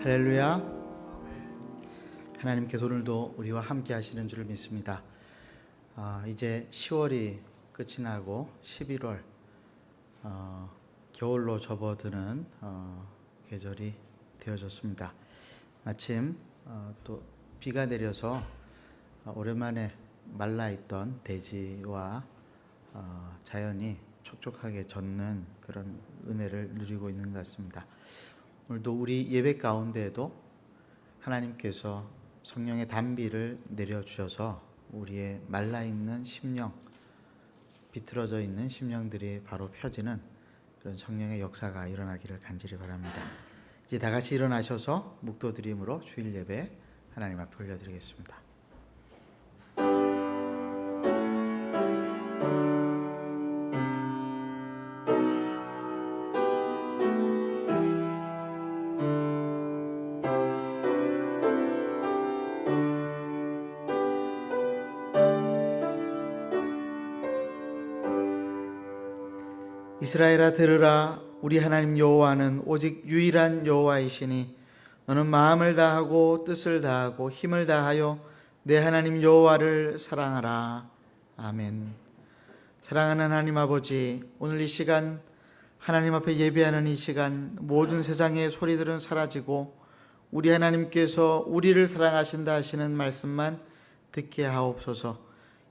할렐루야. 하나님께서 오늘도 우리와 함께 하시는 줄을 믿습니다. 이제 10월이 끝이 나고 11월 겨울로 접어드는 계절이 되어졌습니다. 마침 또 비가 내려서 오랜만에 말라있던 대지와 자연이 촉촉하게 젖는 그런 은혜를 누리고 있는 것 같습니다. 오늘도 우리 예배 가운데에도 하나님께서 성령의 단비를 내려주셔서 우리의 말라있는 심령, 비틀어져 있는 심령들이 바로 펴지는 그런 성령의 역사가 일어나기를 간절히 바랍니다. 이제 다 같이 일어나셔서 묵도드림으로 주일 예배 하나님 앞에 올려드리겠습니다. 이스라엘아 들으라. 우리 하나님 여호와는 오직 유일한 여호와이시니 너는 마음을 다하고 뜻을 다하고 힘을 다하여 내 하나님 여호와를 사랑하라. 아멘. 사랑하는 하나님 아버지, 오늘 이 시간 하나님 앞에 예배하는 이 시간 모든 세상의 소리들은 사라지고 우리 하나님께서 우리를 사랑하신다 하시는 말씀만 듣게 하옵소서.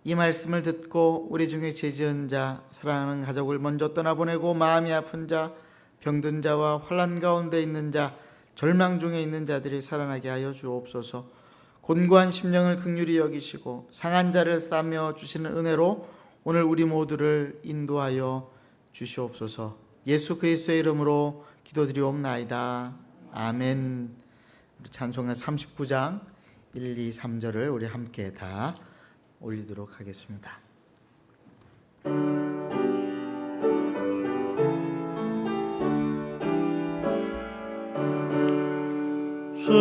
이 말씀을 듣고 우리 중에 죄지은 자, 사랑하는 가족을 먼저 떠나보내고 마음이 아픈 자, 병든 자와 환난 가운데 있는 자, 절망 중에 있는 자들이 살아나게 하여 주옵소서. 곤고한 심령을 긍휼히 여기시고 상한 자를 싸며 주시는 은혜로 오늘 우리 모두를 인도하여 주시옵소서. 예수 그리스도의 이름으로 기도드리옵나이다. 아멘. 찬송가 39장 1, 2, 3절을 우리 함께 다 올리도록 하겠습니다. 주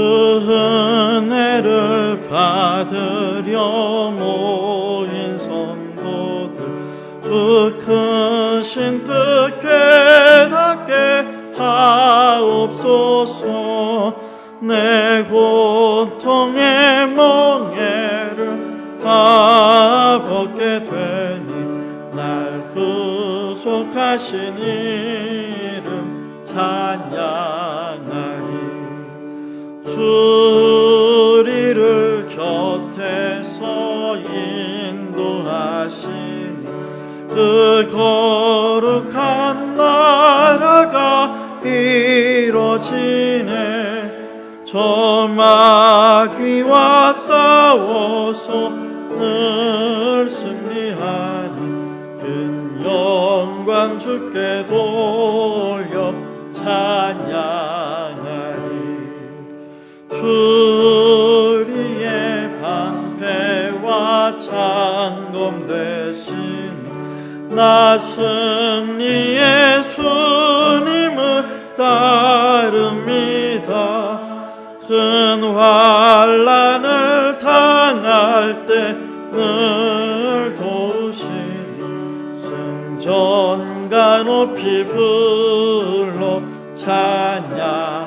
은혜를 받으려 모인 성도들, 주 크신 뜻 깨닫게 하옵소서. 내 고통의 멍에를 다 벗게 되니 날 구속하신 이름 찬양하리. 주 우리를 곁에서 인도하시니 그 거룩한 나라가 이뤄지네. 저 마귀와 싸워서 늘 승리하니 큰 영광 주께 돌려 찬양하리. 주 우리의 방패와 창검 되신 나 승리의 주님을 따릅니다. 큰 환난을 당할 때 늘 도우시니 승전가 높이 불러 찬양하리.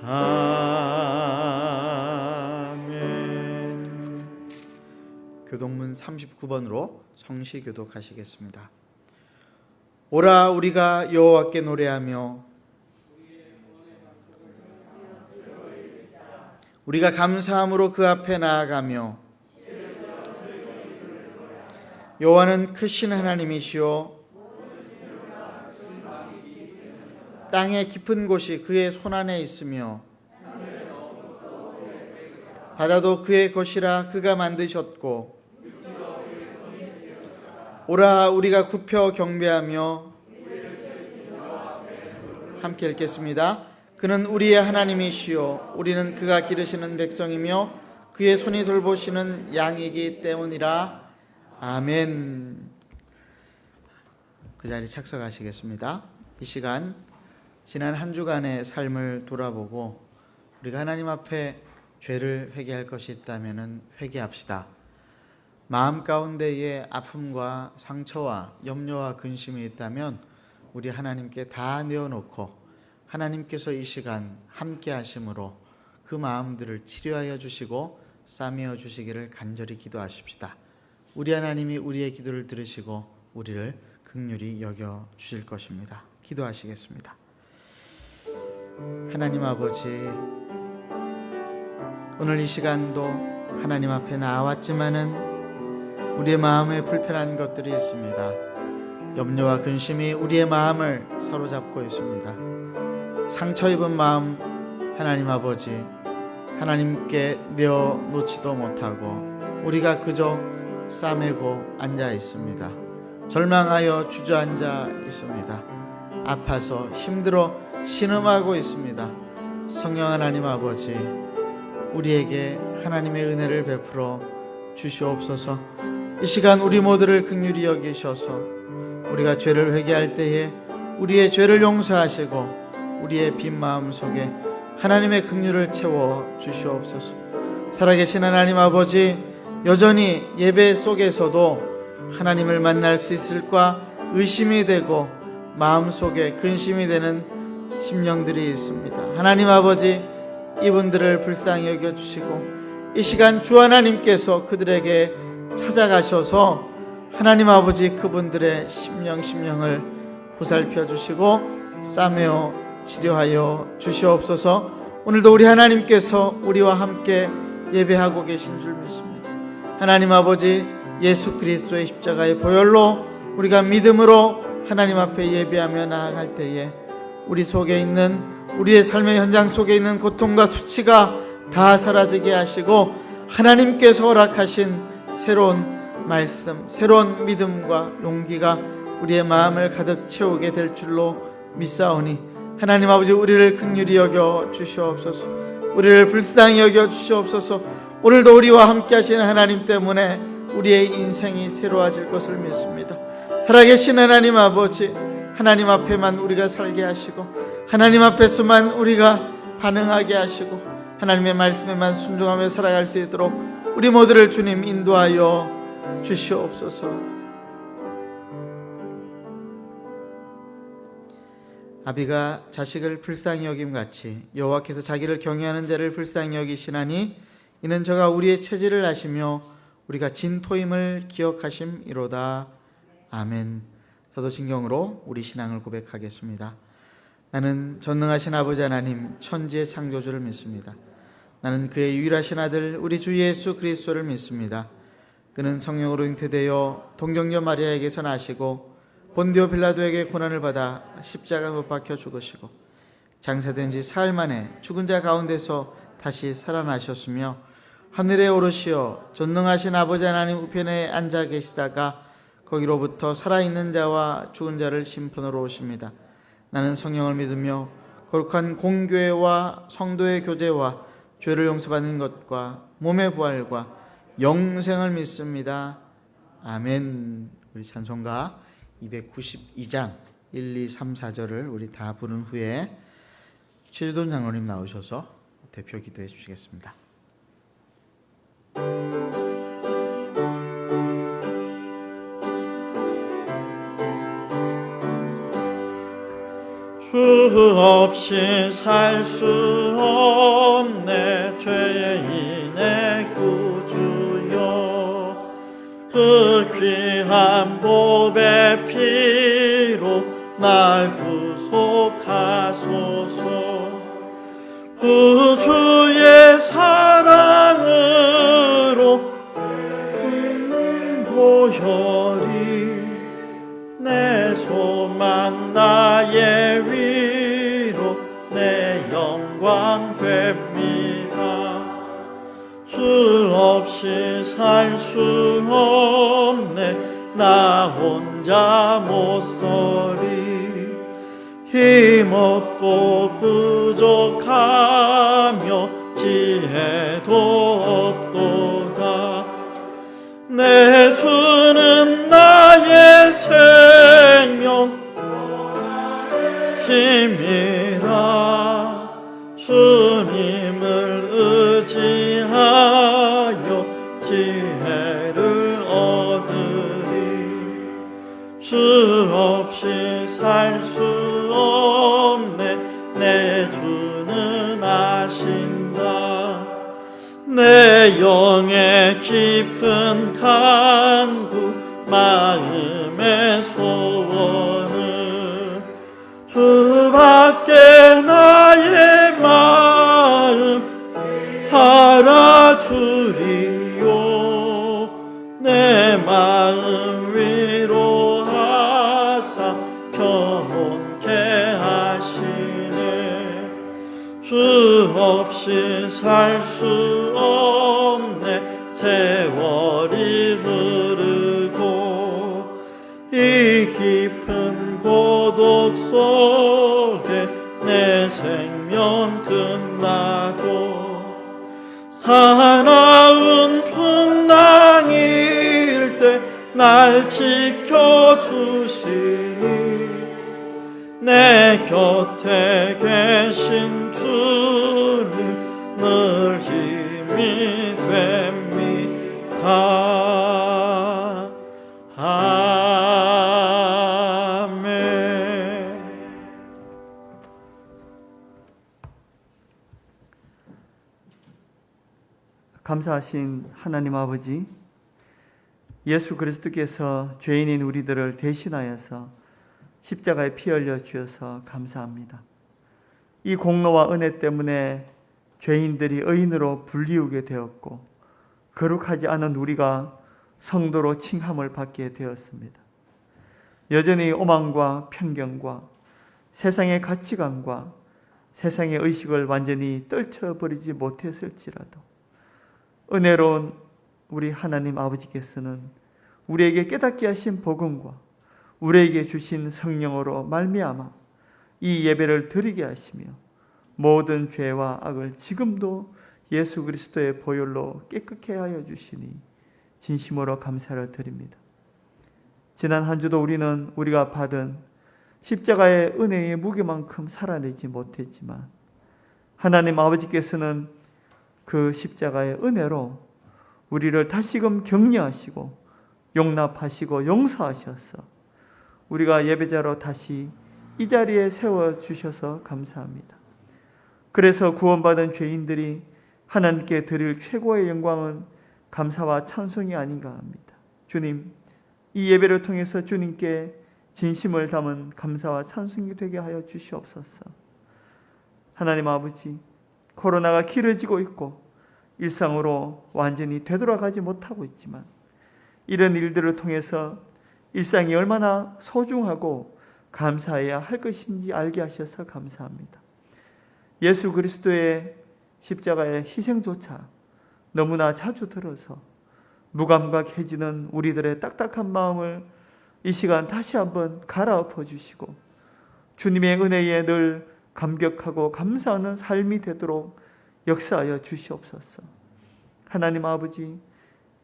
아멘. 교동문 39번으로 성시 교독하시겠습니다. 오라 우리가 여호와께 노래하며 우리가 감사함으로 그 앞에 나아가며 여호와는 크신 하나님이시오 땅의 깊은 곳이 그의 손안에 있으며 바다도 그의 것이라 그가 만드셨고 오라 우리가 굽혀 경배하며 함께 읽겠습니다. 그는 우리의 하나님이시요 우리는 그가 기르시는 백성이며 그의 손이 돌보시는 양이기 때문이라. 아멘. 그 자리 착석하시겠습니다. 이 시간 지난 한 주간의 삶을 돌아보고 우리가 하나님 앞에 죄를 회개할 것이 있다면 회개합시다. 마음 가운데에 아픔과 상처와 염려와 근심이 있다면 우리 하나님께 다 내어놓고 하나님께서 이 시간 함께 하심으로 그 마음들을 치료하여 주시고 싸매어 주시기를 간절히 기도하십시다. 우리 하나님이 우리의 기도를 들으시고 우리를 긍휼히 여겨 주실 것입니다. 기도하시겠습니다. 하나님 아버지, 오늘 이 시간도 하나님 앞에 나왔지만은 우리의 마음에 불편한 것들이 있습니다. 염려와 근심이 우리의 마음을 사로잡고 있습니다. 상처 입은 마음, 하나님 아버지, 하나님께 내어놓지도 못하고 우리가 그저 싸매고 앉아 있습니다. 절망하여 주저앉아 있습니다. 아파서 힘들어 신음하고 있습니다. 성령 하나님 아버지, 우리에게 하나님의 은혜를 베풀어 주시옵소서. 이 시간 우리 모두를 긍휼히 여기셔서 우리가 죄를 회개할 때에 우리의 죄를 용서하시고 우리의 빈 마음 속에 하나님의 긍휼을 채워 주시옵소서. 살아계신 하나님 아버지, 여전히 예배 속에서도 하나님을 만날 수 있을까 의심이 되고 마음속에 근심이 되는 심령들이 있습니다. 하나님 아버지, 이분들을 불쌍히 여겨주시고 이 시간 주 하나님께서 그들에게 찾아가셔서 하나님 아버지 그분들의 심령을 보살펴 주시고 싸매어 치료하여 주시옵소서. 오늘도 우리 하나님께서 우리와 함께 예배하고 계신 줄 믿습니다. 하나님 아버지, 예수 그리스도의 십자가의 보혈로 우리가 믿음으로 하나님 앞에 예배하며 나아갈 때에 우리 속에 있는, 우리의 삶의 현장 속에 있는 고통과 수치가 다 사라지게 하시고 하나님께서 허락하신 새로운 말씀, 새로운 믿음과 용기가 우리의 마음을 가득 채우게 될 줄로 믿사오니 하나님 아버지, 우리를 긍휼히 여겨 주시옵소서. 우리를 불쌍히 여겨 주시옵소서. 오늘도 우리와 함께 하시는 하나님 때문에 우리의 인생이 새로워질 것을 믿습니다. 살아계신 하나님 아버지, 하나님 앞에만 우리가 살게 하시고 하나님 앞에서만 우리가 반응하게 하시고 하나님의 말씀에만 순종하며 살아갈 수 있도록 우리 모두를 주님 인도하여 주시옵소서. 아비가 자식을 불쌍히 여김같이 여호와께서 자기를 경외하는 자를 불쌍히 여기시나니 이는 저가 우리의 체질을 아시며 우리가 진토임을 기억하심이로다. 아멘. 사도신경으로 우리 신앙을 고백하겠습니다. 나는 전능하신 아버지 하나님 천지의 창조주를 믿습니다. 나는 그의 유일하신 아들 우리 주 예수 그리스도를 믿습니다. 그는 성령으로 잉태되어 동정녀 마리아에게서 나시고 본디오 빌라도에게 고난을 받아 십자가 못 박혀 죽으시고 장사된 지 사흘 만에 죽은 자 가운데서 다시 살아나셨으며 하늘에 오르시어 전능하신 아버지 하나님 우편에 앉아 계시다가 거기로부터 살아있는 자와 죽은 자를 심판으로 오십니다. 나는 성령을 믿으며 거룩한 공교회와 성도의 교제와 죄를 용서받는 것과 몸의 부활과 영생을 믿습니다. 아멘. 우리 찬송가 292장 1, 2, 3, 4절을 우리 다 부른 후에 최주돈 장로님 나오셔서 대표 기도해 주시겠습니다. 주 없이 살 수 없네 죄인의 구주여, 그 귀한 보배 피로 날 구속하소서. 구주의 사랑으로 보혈이 내 소망 나의 위로 내 영광 됩니다. 주 없이 살 수 없네 나 혼자 못 서리. 힘없고 부족하며 지혜도 없도다. 내 주는 나의 생명 힘이라. 주님을 의지하여 지혜를 얻으리. 주 없이 살 수 없네 내 영의 깊은 간구 마음의 소원을 주밖에 나의 마음 알아주리요. 내 마음 위로하사 평온케 하시네. 주 없이 살 수 없네. 세월이 흐르고 이 깊은 고독 속에 내 생명 끝나도 사나운 풍랑일 때 날 지켜주시니 내 곁에 계신 주님 늘 힘이 됩니다. 아멘. 감사하신 하나님 아버지, 예수 그리스도께서 죄인인 우리들을 대신하여서 십자가에 피 흘려 주셔서 감사합니다. 이 공로와 은혜 때문에 죄인들이 의인으로 불리우게 되었고 거룩하지 않은 우리가 성도로 칭함을 받게 되었습니다. 여전히 오만과 편견과 세상의 가치관과 세상의 의식을 완전히 떨쳐버리지 못했을지라도 은혜로운 우리 하나님 아버지께서는 우리에게 깨닫게 하신 복음과 우리에게 주신 성령으로 말미암아 이 예배를 드리게 하시며 모든 죄와 악을 지금도 예수 그리스도의 보혈로 깨끗게 하여 주시니 진심으로 감사를 드립니다. 지난 한 주도 우리는 우리가 받은 십자가의 은혜의 무게만큼 살아내지 못했지만 하나님 아버지께서는 그 십자가의 은혜로 우리를 다시금 격려하시고 용납하시고 용서하셔서 우리가 예배자로 다시 이 자리에 세워주셔서 감사합니다. 그래서 구원받은 죄인들이 하나님께 드릴 최고의 영광은 감사와 찬송이 아닌가 합니다. 주님, 이 예배를 통해서 주님께 진심을 담은 감사와 찬송이 되게 하여 주시옵소서. 하나님 아버지, 코로나가 길어지고 있고 일상으로 완전히 되돌아가지 못하고 있지만 이런 일들을 통해서 일상이 얼마나 소중하고 감사해야 할 것인지 알게 하셔서 감사합니다. 예수 그리스도의 십자가의 희생조차 너무나 자주 들어서 무감각해지는 우리들의 딱딱한 마음을 이 시간 다시 한번 갈아엎어 주시고 주님의 은혜에 늘 감격하고 감사하는 삶이 되도록 역사하여 주시옵소서. 하나님 아버지,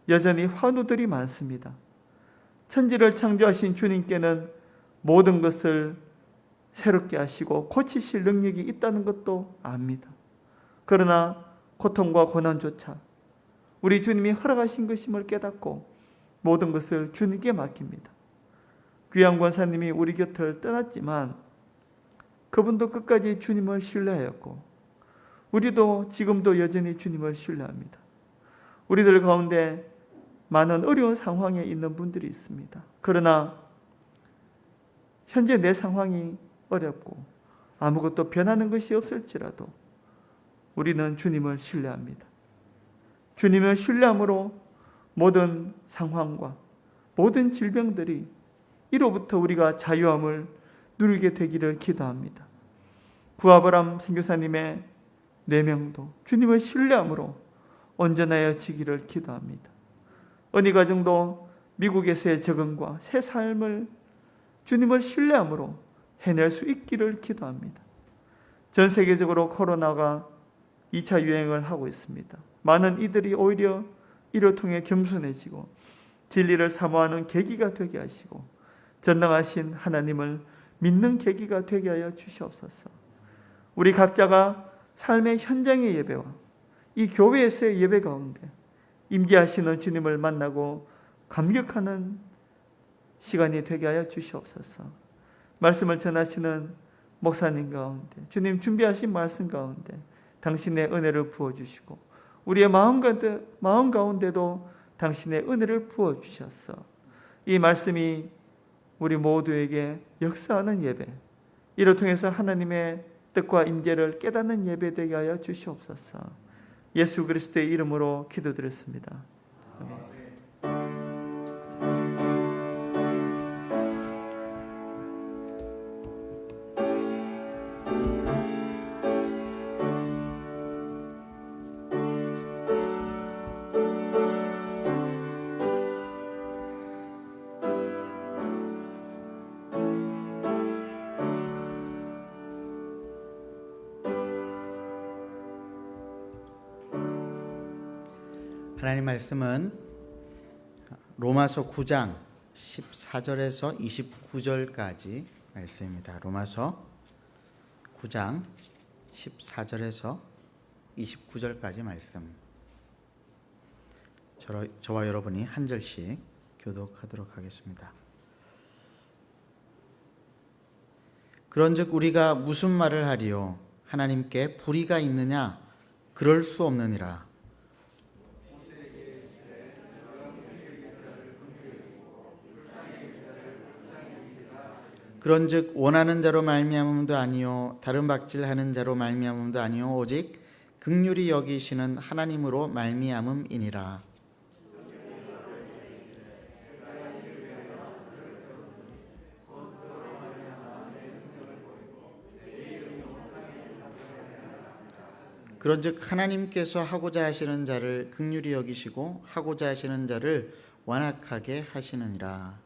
여전히 환우들이 많습니다. 천지를 창조하신 주님께는 모든 것을 새롭게 하시고 고치실 능력이 있다는 것도 압니다. 그러나 고통과 고난조차 우리 주님이 허락하신 것임을 깨닫고 모든 것을 주님께 맡깁니다. 귀한 권사님이 우리 곁을 떠났지만 그분도 끝까지 주님을 신뢰하였고 우리도 지금도 여전히 주님을 신뢰합니다. 우리들 가운데 많은 어려운 상황에 있는 분들이 있습니다. 그러나 현재 내 상황이 어렵고 아무것도 변하는 것이 없을지라도 우리는 주님을 신뢰합니다. 주님을 신뢰함으로 모든 상황과 모든 질병들이 이로부터 우리가 자유함을 누리게 되기를 기도합니다. 구아브람 선교사님의 4명도 주님을 신뢰함으로 온전하여지기를 기도합니다. 은희가정도 미국에서의 적응과 새 삶을 주님을 신뢰함으로 해낼 수 있기를 기도합니다. 전 세계적으로 코로나가 2차 유행을 하고 있습니다. 많은 이들이 오히려 이를 통해 겸손해지고 진리를 사모하는 계기가 되게 하시고 전능하신 하나님을 믿는 계기가 되게 하여 주시옵소서. 우리 각자가 삶의 현장의 예배와 이 교회에서의 예배 가운데 임재하시는 주님을 만나고 감격하는 시간이 되게 하여 주시옵소서. 말씀을 전하시는 목사님 가운데 주님 준비하신 말씀 가운데 당신의 은혜를 부어주시고 우리의 마음 가운데도 당신의 은혜를 부어주셔서 이 말씀이 우리 모두에게 역사하는 예배, 이를 통해서 하나님의 뜻과 임재를 깨닫는 예배 되게 하여 주시옵소서. 예수 그리스도의 이름으로 기도드렸습니다. 아멘. 하나님 말씀은 로마서 9장 14절에서 29절까지 말씀입니다. 로마서 9장 14절에서 29절까지 말씀. 저와 여러분이 한 절씩 교독하도록 하겠습니다. 그런즉 우리가 무슨 말을 하리요? 하나님께 불의가 있느냐? 그럴 수 없느니라. 그런즉 원하는 자로 말미암음도 아니요 다른 박질하는 자로 말미암음도 아니요 오직 긍휼히 여기시는 하나님으로 말미암음이니라. 그런즉 하나님께서 하고자 하시는 자를 긍휼히 여기시고 하고자 하시는 자를 완악하게 하시느니라.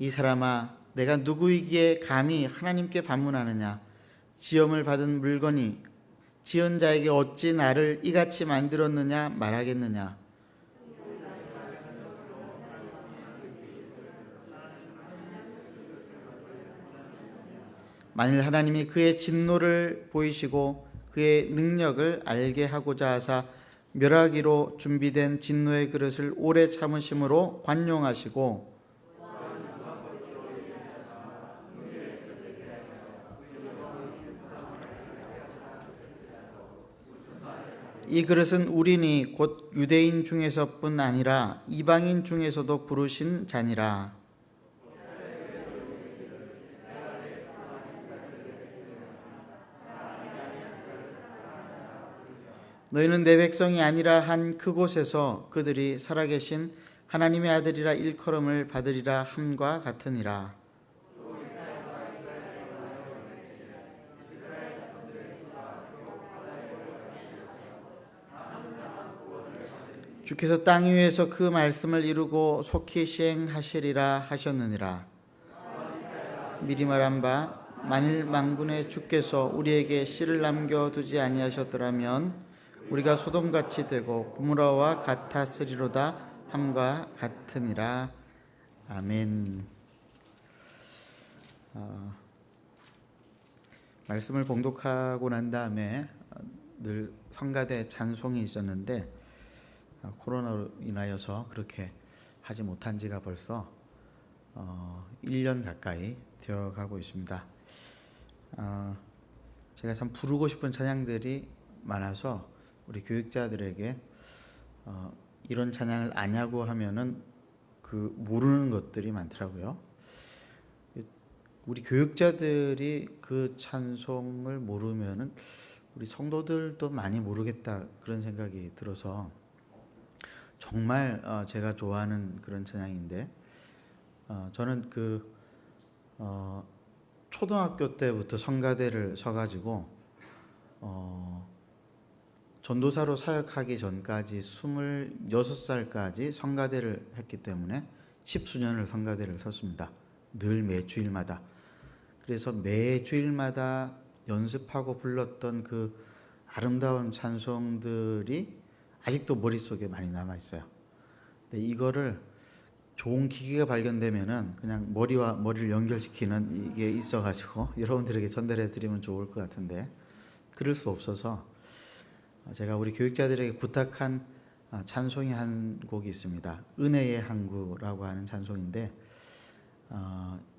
이 사람아, 내가 누구이기에 감히 하나님께 반문하느냐? 지음을 받은 물건이 지은 자에게 어찌 나를 이같이 만들었느냐 말하겠느냐? 만일 하나님이 그의 진노를 보이시고 그의 능력을 알게 하고자 하사 멸하기로 준비된 진노의 그릇을 오래 참으심으로 관용하시고 이 그릇은 우리니 곧 유대인 중에서뿐 아니라 이방인 중에서도 부르신 자니라. 너희는 내 백성이 아니라 한 그곳에서 그들이 살아계신 하나님의 아들이라 일컬음을 받으리라 함과 같으니라. 주께서 땅 위에서 그 말씀을 이루고 속히 시행하시리라 하셨느니라. 미리 말한 바 만일 만군의 주께서 우리에게 씨를 남겨두지 아니하셨더라면 우리가 소돔같이 되고 고모라와 같았으리로다 함과 같으니라. 아멘. 말씀을 봉독하고 난 다음에 늘 성가대 찬송이 있었는데 코로나로 인하여서 그렇게 하지 못한 지가 벌써 1년 가까이 되어가고 있습니다. 제가 참 부르고 싶은 찬양들이 많아서 우리 교육자들에게 이런 찬양을 아냐고 하면은 그 모르는 것들이 많더라고요. 우리 교육자들이 그 찬송을 모르면은 우리 성도들도 많이 모르겠다 그런 생각이 들어서 정말 제가 좋아하는 그런 찬양인데 저는 초등학교 때부터 성가대를 서가지고 전도사로 사역하기 전까지 26살까지 성가대를 했기 때문에 10수년을 성가대를 섰습니다. 늘 매 주일마다. 그래서 매 주일마다 연습하고 불렀던 그 아름다운 찬송들이 아직도 머릿속에 많이 남아있어요. 근데 이거를 좋은 기기가 발견되면은 그냥 머리와 머리를 연결시키는 이게 있어가지고 여러분들에게 전달해 드리면 좋을 것 같은데 그럴 수 없어서 제가 우리 교육자들에게 부탁한 찬송이 한 곡이 있습니다. 은혜의 항구라고 하는 찬송인데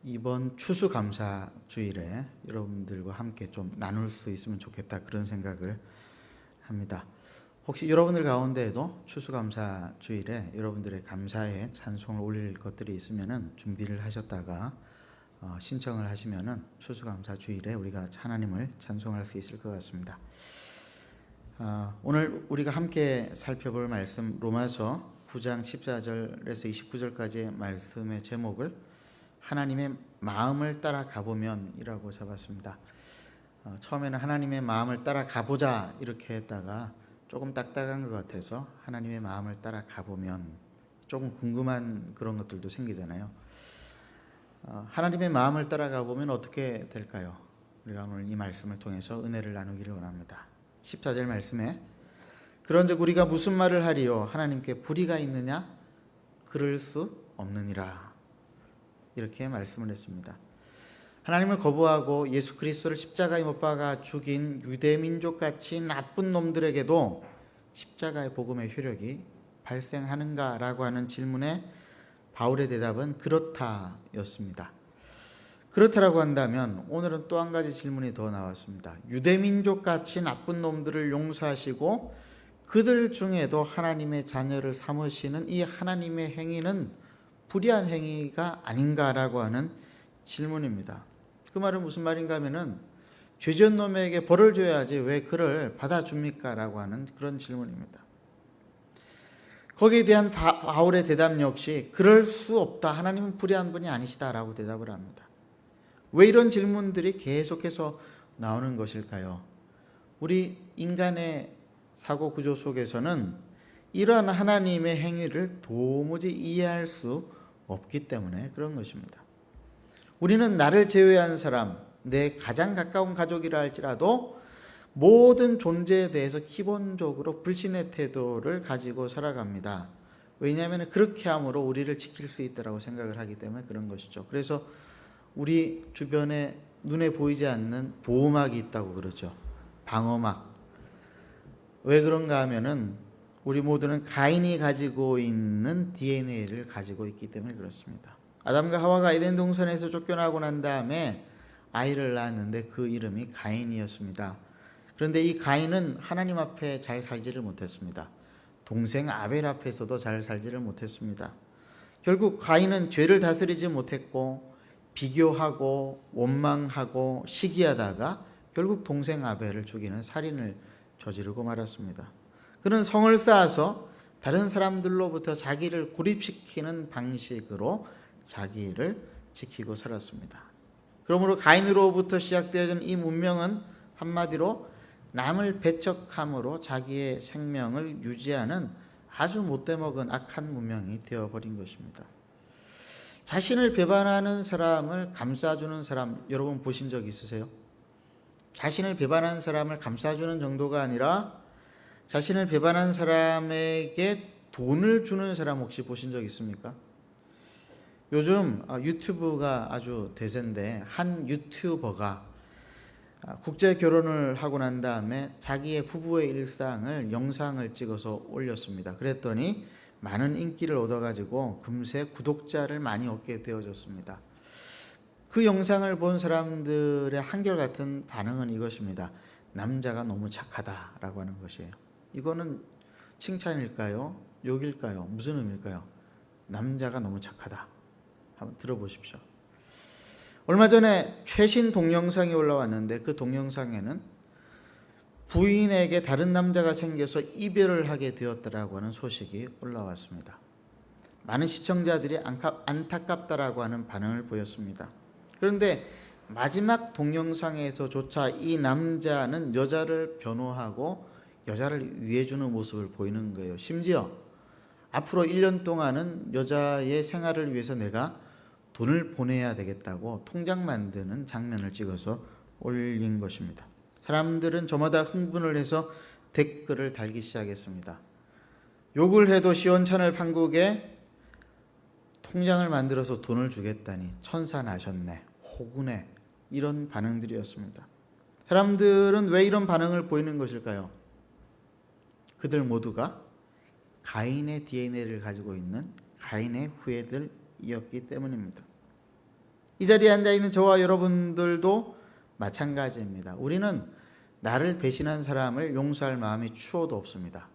이번 추수감사 주일에 여러분들과 함께 좀 나눌 수 있으면 좋겠다 그런 생각을 합니다. 혹시 여러분들 가운데에도 추수감사 주일에 여러분들의 감사의 찬송을 올릴 것들이 있으면은 준비를 하셨다가 신청을 하시면은 추수감사 주일에 우리가 하나님을 찬송할 수 있을 것 같습니다. 오늘 우리가 함께 살펴볼 말씀 로마서 9장 14절에서 29절까지의 말씀의 제목을 하나님의 마음을 따라 가보면이라고 잡았습니다. 처음에는 하나님의 마음을 따라 가보자 이렇게 했다가 조금 딱딱한 것 같아서 하나님의 마음을 따라 가보면 조금 궁금한 그런 것들도 생기잖아요. 하나님의 마음을 따라가 보면 어떻게 될까요? 우리가 오늘 이 말씀을 통해서 은혜를 나누기를 원합니다. 14절 말씀에 그런즉 우리가 무슨 말을 하리요? 하나님께 불의가 있느냐? 그럴 수 없느니라. 이렇게 말씀을 했습니다. 하나님을 거부하고 예수 그리스도를 십자가에 못 박아 죽인 유대민족같이 나쁜 놈들에게도 십자가의 복음의 효력이 발생하는가라고 하는 질문에 바울의 대답은 그렇다였습니다. 그렇다라고 한다면 오늘은 또 한 가지 질문이 더 나왔습니다. 유대민족같이 나쁜 놈들을 용서하시고 그들 중에도 하나님의 자녀를 삼으시는 이 하나님의 행위는 불의한 행위가 아닌가라고 하는 질문입니다. 그 말은 무슨 말인가 하면은 죄지은 놈에게 벌을 줘야지 왜 그를 받아줍니까? 라고 하는 그런 질문입니다. 거기에 대한 바울의 대답 역시 그럴 수 없다. 하나님은 불의한 분이 아니시다라고 대답을 합니다. 왜 이런 질문들이 계속해서 나오는 것일까요? 우리 인간의 사고 구조 속에서는 이러한 하나님의 행위를 도무지 이해할 수 없기 때문에 그런 것입니다. 우리는 나를 제외한 사람, 내 가장 가까운 가족이라 할지라도 모든 존재에 대해서 기본적으로 불신의 태도를 가지고 살아갑니다. 왜냐하면 그렇게 함으로 우리를 지킬 수 있다고 생각을 하기 때문에 그런 것이죠. 그래서 우리 주변에 눈에 보이지 않는 보호막이 있다고 그러죠. 방어막. 왜 그런가 하면은 우리 모두는 가인이 가지고 있는 DNA를 가지고 있기 때문에 그렇습니다. 아담과 하와가 에덴 동산에서 쫓겨나고 난 다음에 아이를 낳았는데 그 이름이 가인이었습니다. 그런데 이 가인은 하나님 앞에 잘 살지를 못했습니다. 동생 아벨 앞에서도 잘 살지를 못했습니다. 결국 가인은 죄를 다스리지 못했고 비교하고 원망하고 시기하다가 결국 동생 아벨을 죽이는 살인을 저지르고 말았습니다. 그는 성을 쌓아서 다른 사람들로부터 자기를 고립시키는 방식으로 자기를 지키고 살았습니다. 그러므로 가인으로부터 시작되어진 이 문명은 한마디로 남을 배척함으로 자기의 생명을 유지하는 아주 못돼먹은 악한 문명이 되어버린 것입니다. 자신을 배반하는 사람을 감싸주는 사람 여러분 보신 적 있으세요? 자신을 배반하는 사람을 감싸주는 정도가 아니라 자신을 배반한 사람에게 돈을 주는 사람 혹시 보신 적 있습니까? 요즘 유튜브가 아주 대세인데 한 유튜버가 국제 결혼을 하고 난 다음에 자기의 부부의 일상을 영상을 찍어서 올렸습니다. 그랬더니 많은 인기를 얻어가지고 금세 구독자를 많이 얻게 되어졌습니다. 그 영상을 본 사람들의 한결같은 반응은 이것입니다. 남자가 너무 착하다라고 하는 것이에요. 이거는 칭찬일까요? 욕일까요? 무슨 의미일까요? 남자가 너무 착하다. 한번 들어보십시오. 얼마 전에 최신 동영상이 올라왔는데 그 동영상에는 부인에게 다른 남자가 생겨서 이별을 하게 되었다라고 하는 소식이 올라왔습니다. 많은 시청자들이 안타깝다라고 하는 반응을 보였습니다. 그런데 마지막 동영상에서조차 이 남자는 여자를 변호하고 여자를 위해주는 모습을 보이는 거예요. 심지어 앞으로 1년 동안은 여자의 생활을 위해서 내가 돈을 보내야 되겠다고 통장 만드는 장면을 찍어서 올린 것입니다. 사람들은 저마다 흥분을 해서 댓글을 달기 시작했습니다. 욕을 해도 시원찮을 판국에 통장을 만들어서 돈을 주겠다니 천사나셨네, 호구네, 이런 반응들이었습니다. 사람들은 왜 이런 반응을 보이는 것일까요? 그들 모두가 가인의 DNA를 가지고 있는 가인의 후예들이었기 때문입니다. 이 자리에 앉아 있는 저와 여러분들도 마찬가지입니다. 우리는 나를 배신한 사람을 용서할 마음이 추호도 없습니다.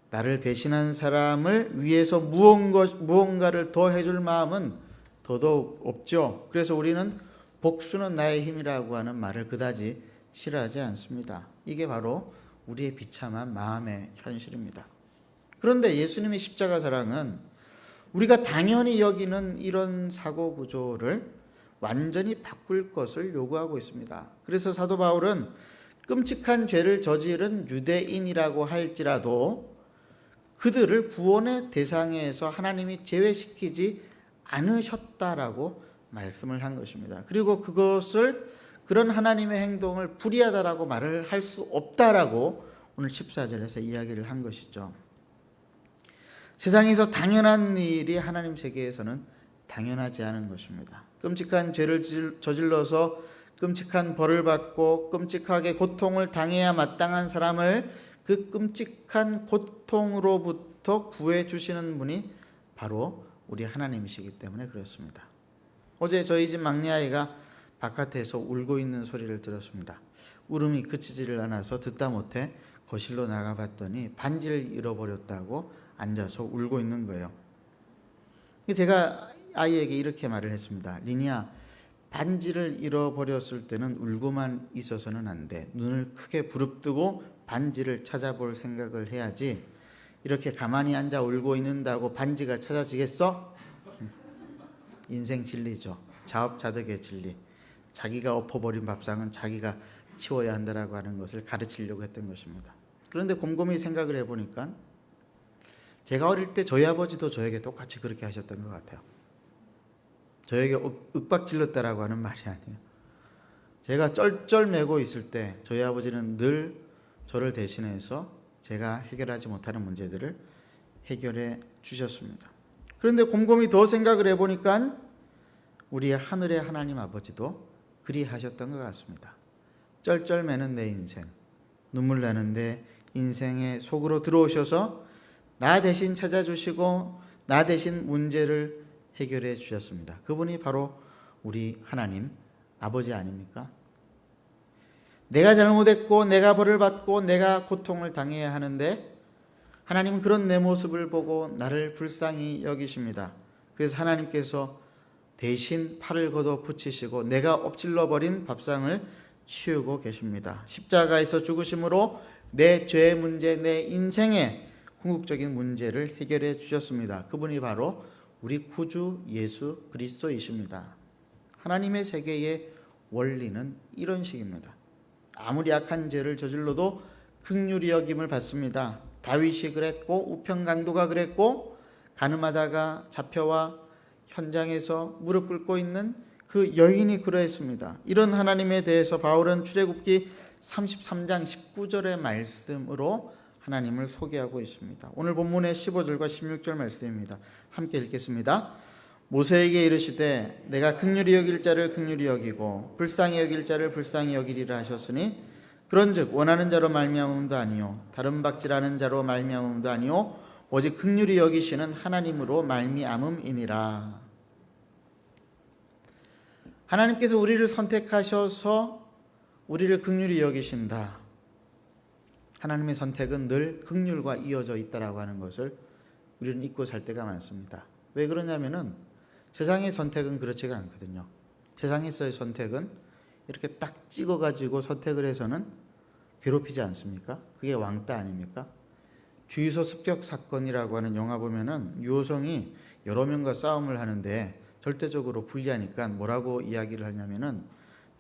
나를 배신한 사람을 위해서 무언가를 더 해줄 마음은 더더욱 없죠. 그래서 우리는 복수는 나의 힘이라고 하는 말을 그다지 싫어하지 않습니다. 이게 바로 우리의 비참한 마음의 현실입니다. 그런데 예수님의 십자가 사랑은 우리가 당연히 여기는 이런 사고 구조를 완전히 바꿀 것을 요구하고 있습니다. 그래서 사도 바울은 끔찍한 죄를 저지른 유대인이라고 할지라도 그들을 구원의 대상에서 하나님이 제외시키지 않으셨다라고 말씀을 한 것입니다. 그리고 그런 하나님의 행동을 불의하다라고 말을 할 수 없다라고 오늘 14절에서 이야기를 한 것이죠. 세상에서 당연한 일이 하나님 세계에서는 당연하지 않은 것입니다. 끔찍한 죄를 저질러서 끔찍한 벌을 받고 끔찍하게 고통을 당해야 마땅한 사람을 그 끔찍한 고통으로부터 구해주시는 분이 바로 우리 하나님이시기 때문에 그렇습니다. 어제 저희 집 막내 아이가 바깥에서 울고 있는 소리를 들었습니다. 울음이 그치지를 않아서 듣다 못해 거실로 나가봤더니 반지를 잃어버렸다고 앉아서 울고 있는 거예요. 제가 아이에게 이렇게 말을 했습니다. 리니야, 반지를 잃어버렸을 때는 울고만 있어서는 안 돼. 눈을 크게 부릅뜨고 반지를 찾아볼 생각을 해야지. 이렇게 가만히 앉아 울고 있는다고 반지가 찾아지겠어? 인생 진리죠. 자업자득의 진리. 자기가 엎어버린 밥상은 자기가 치워야 한다라고 하는 것을 가르치려고 했던 것입니다. 그런데 곰곰이 생각을 해보니까 제가 어릴 때 저희 아버지도 저에게 똑같이 그렇게 하셨던 것 같아요. 저에게 윽박질렀다라고 하는 말이 아니에요. 제가 쩔쩔매고 있을 때 저희 아버지는 늘 저를 대신해서 제가 해결하지 못하는 문제들을 해결해 주셨습니다. 그런데 곰곰이 더 생각을 해보니까 우리 하늘의 하나님 아버지도 그리 하셨던 것 같습니다. 쩔쩔매는 내 인생, 눈물 나는 내 인생의 속으로 들어오셔서 나 대신 찾아주시고 나 대신 문제를 해결해 주셨습니다. 그분이 바로 우리 하나님 아버지 아닙니까? 내가 잘못했고 내가 벌을 받고 내가 고통을 당해야 하는데 하나님은 그런 내 모습을 보고 나를 불쌍히 여기십니다. 그래서 하나님께서 대신 팔을 걷어 붙이시고 내가 엎질러 버린 밥상을 치우고 계십니다. 십자가에서 죽으심으로 내 죄의 문제, 내 인생의 궁극적인 문제를 해결해 주셨습니다. 그분이 바로 우리 구주 예수 그리스도이십니다. 하나님의 세계의 원리는 이런 식입니다. 아무리 악한 죄를 저질러도 긍휼히 여김을 받습니다. 다윗이 그랬고 우평강도가 그랬고 가늠하다가 잡혀와 현장에서 무릎 꿇고 있는 그 여인이 그러했습니다. 이런 하나님에 대해서 바울은 출애굽기 33장 19절의 말씀으로 하나님을 소개하고 있습니다. 오늘 본문의 15절과 16절 말씀입니다. 함께 읽겠습니다. 모세에게 이르시되 내가 긍휼히 여길 자를 긍휼히 여기고 불쌍히 여길 자를 불쌍히 여기리라 하셨으니 그런즉 원하는 자로 말미암음도 아니요 다른 박질하는 자로 말미암음도 아니요 오직 긍휼히 여기시는 하나님으로 말미암음이니라. 하나님께서 우리를 선택하셔서 우리를 긍휼히 여기신다. 하나님의 선택은 늘 긍휼과 이어져 있다라고 하는 것을 우리는 잊고 살 때가 많습니다. 왜 그러냐면은 세상의 선택은 그렇지가 않거든요. 세상에서의 선택은 이렇게 딱 찍어가지고 선택을 해서는 괴롭히지 않습니까? 그게 왕따 아닙니까? 주유소 습격 사건이라고 하는 영화 보면은 유호성이 여러 명과 싸움을 하는데 절대적으로 불리하니까 뭐라고 이야기를 하냐면은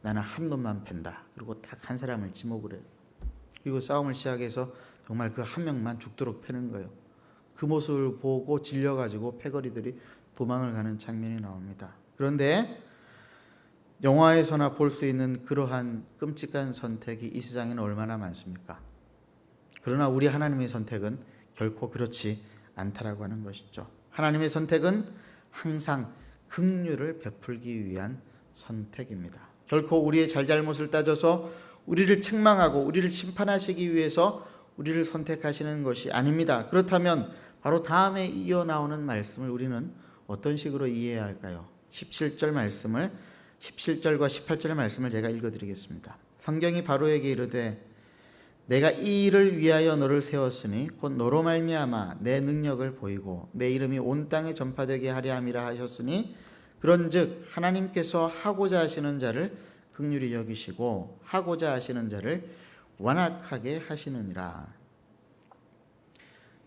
나는 한 놈만 팬다. 그리고 딱 한 사람을 지목을 해요. 그리고 싸움을 시작해서 정말 그 한 명만 죽도록 패는 거예요. 그 모습을 보고 질려가지고 패거리들이 도망을 가는 장면이 나옵니다. 그런데 영화에서나 볼 수 있는 그러한 끔찍한 선택이 이 세상에는 얼마나 많습니까? 그러나 우리 하나님의 선택은 결코 그렇지 않다라고 하는 것이죠. 하나님의 선택은 항상 긍휼을 베풀기 위한 선택입니다. 결코 우리의 잘잘못을 따져서 우리를 책망하고 우리를 심판하시기 위해서 우리를 선택하시는 것이 아닙니다. 그렇다면 바로 다음에 이어 나오는 말씀을 우리는 어떤 식으로 이해해야 할까요? 17절 말씀을 17절과 18절의 말씀을 제가 읽어드리겠습니다. 성경이 바로에게 이르되 내가 이 일을 위하여 너를 세웠으니 곧 너로 말미암아 내 능력을 보이고 내 이름이 온 땅에 전파되게 하려 함이라 하셨으니 그런즉 하나님께서 하고자 하시는 자를 긍휼히 여기시고 하고자 하시는 자를 완악하게 하시느니라.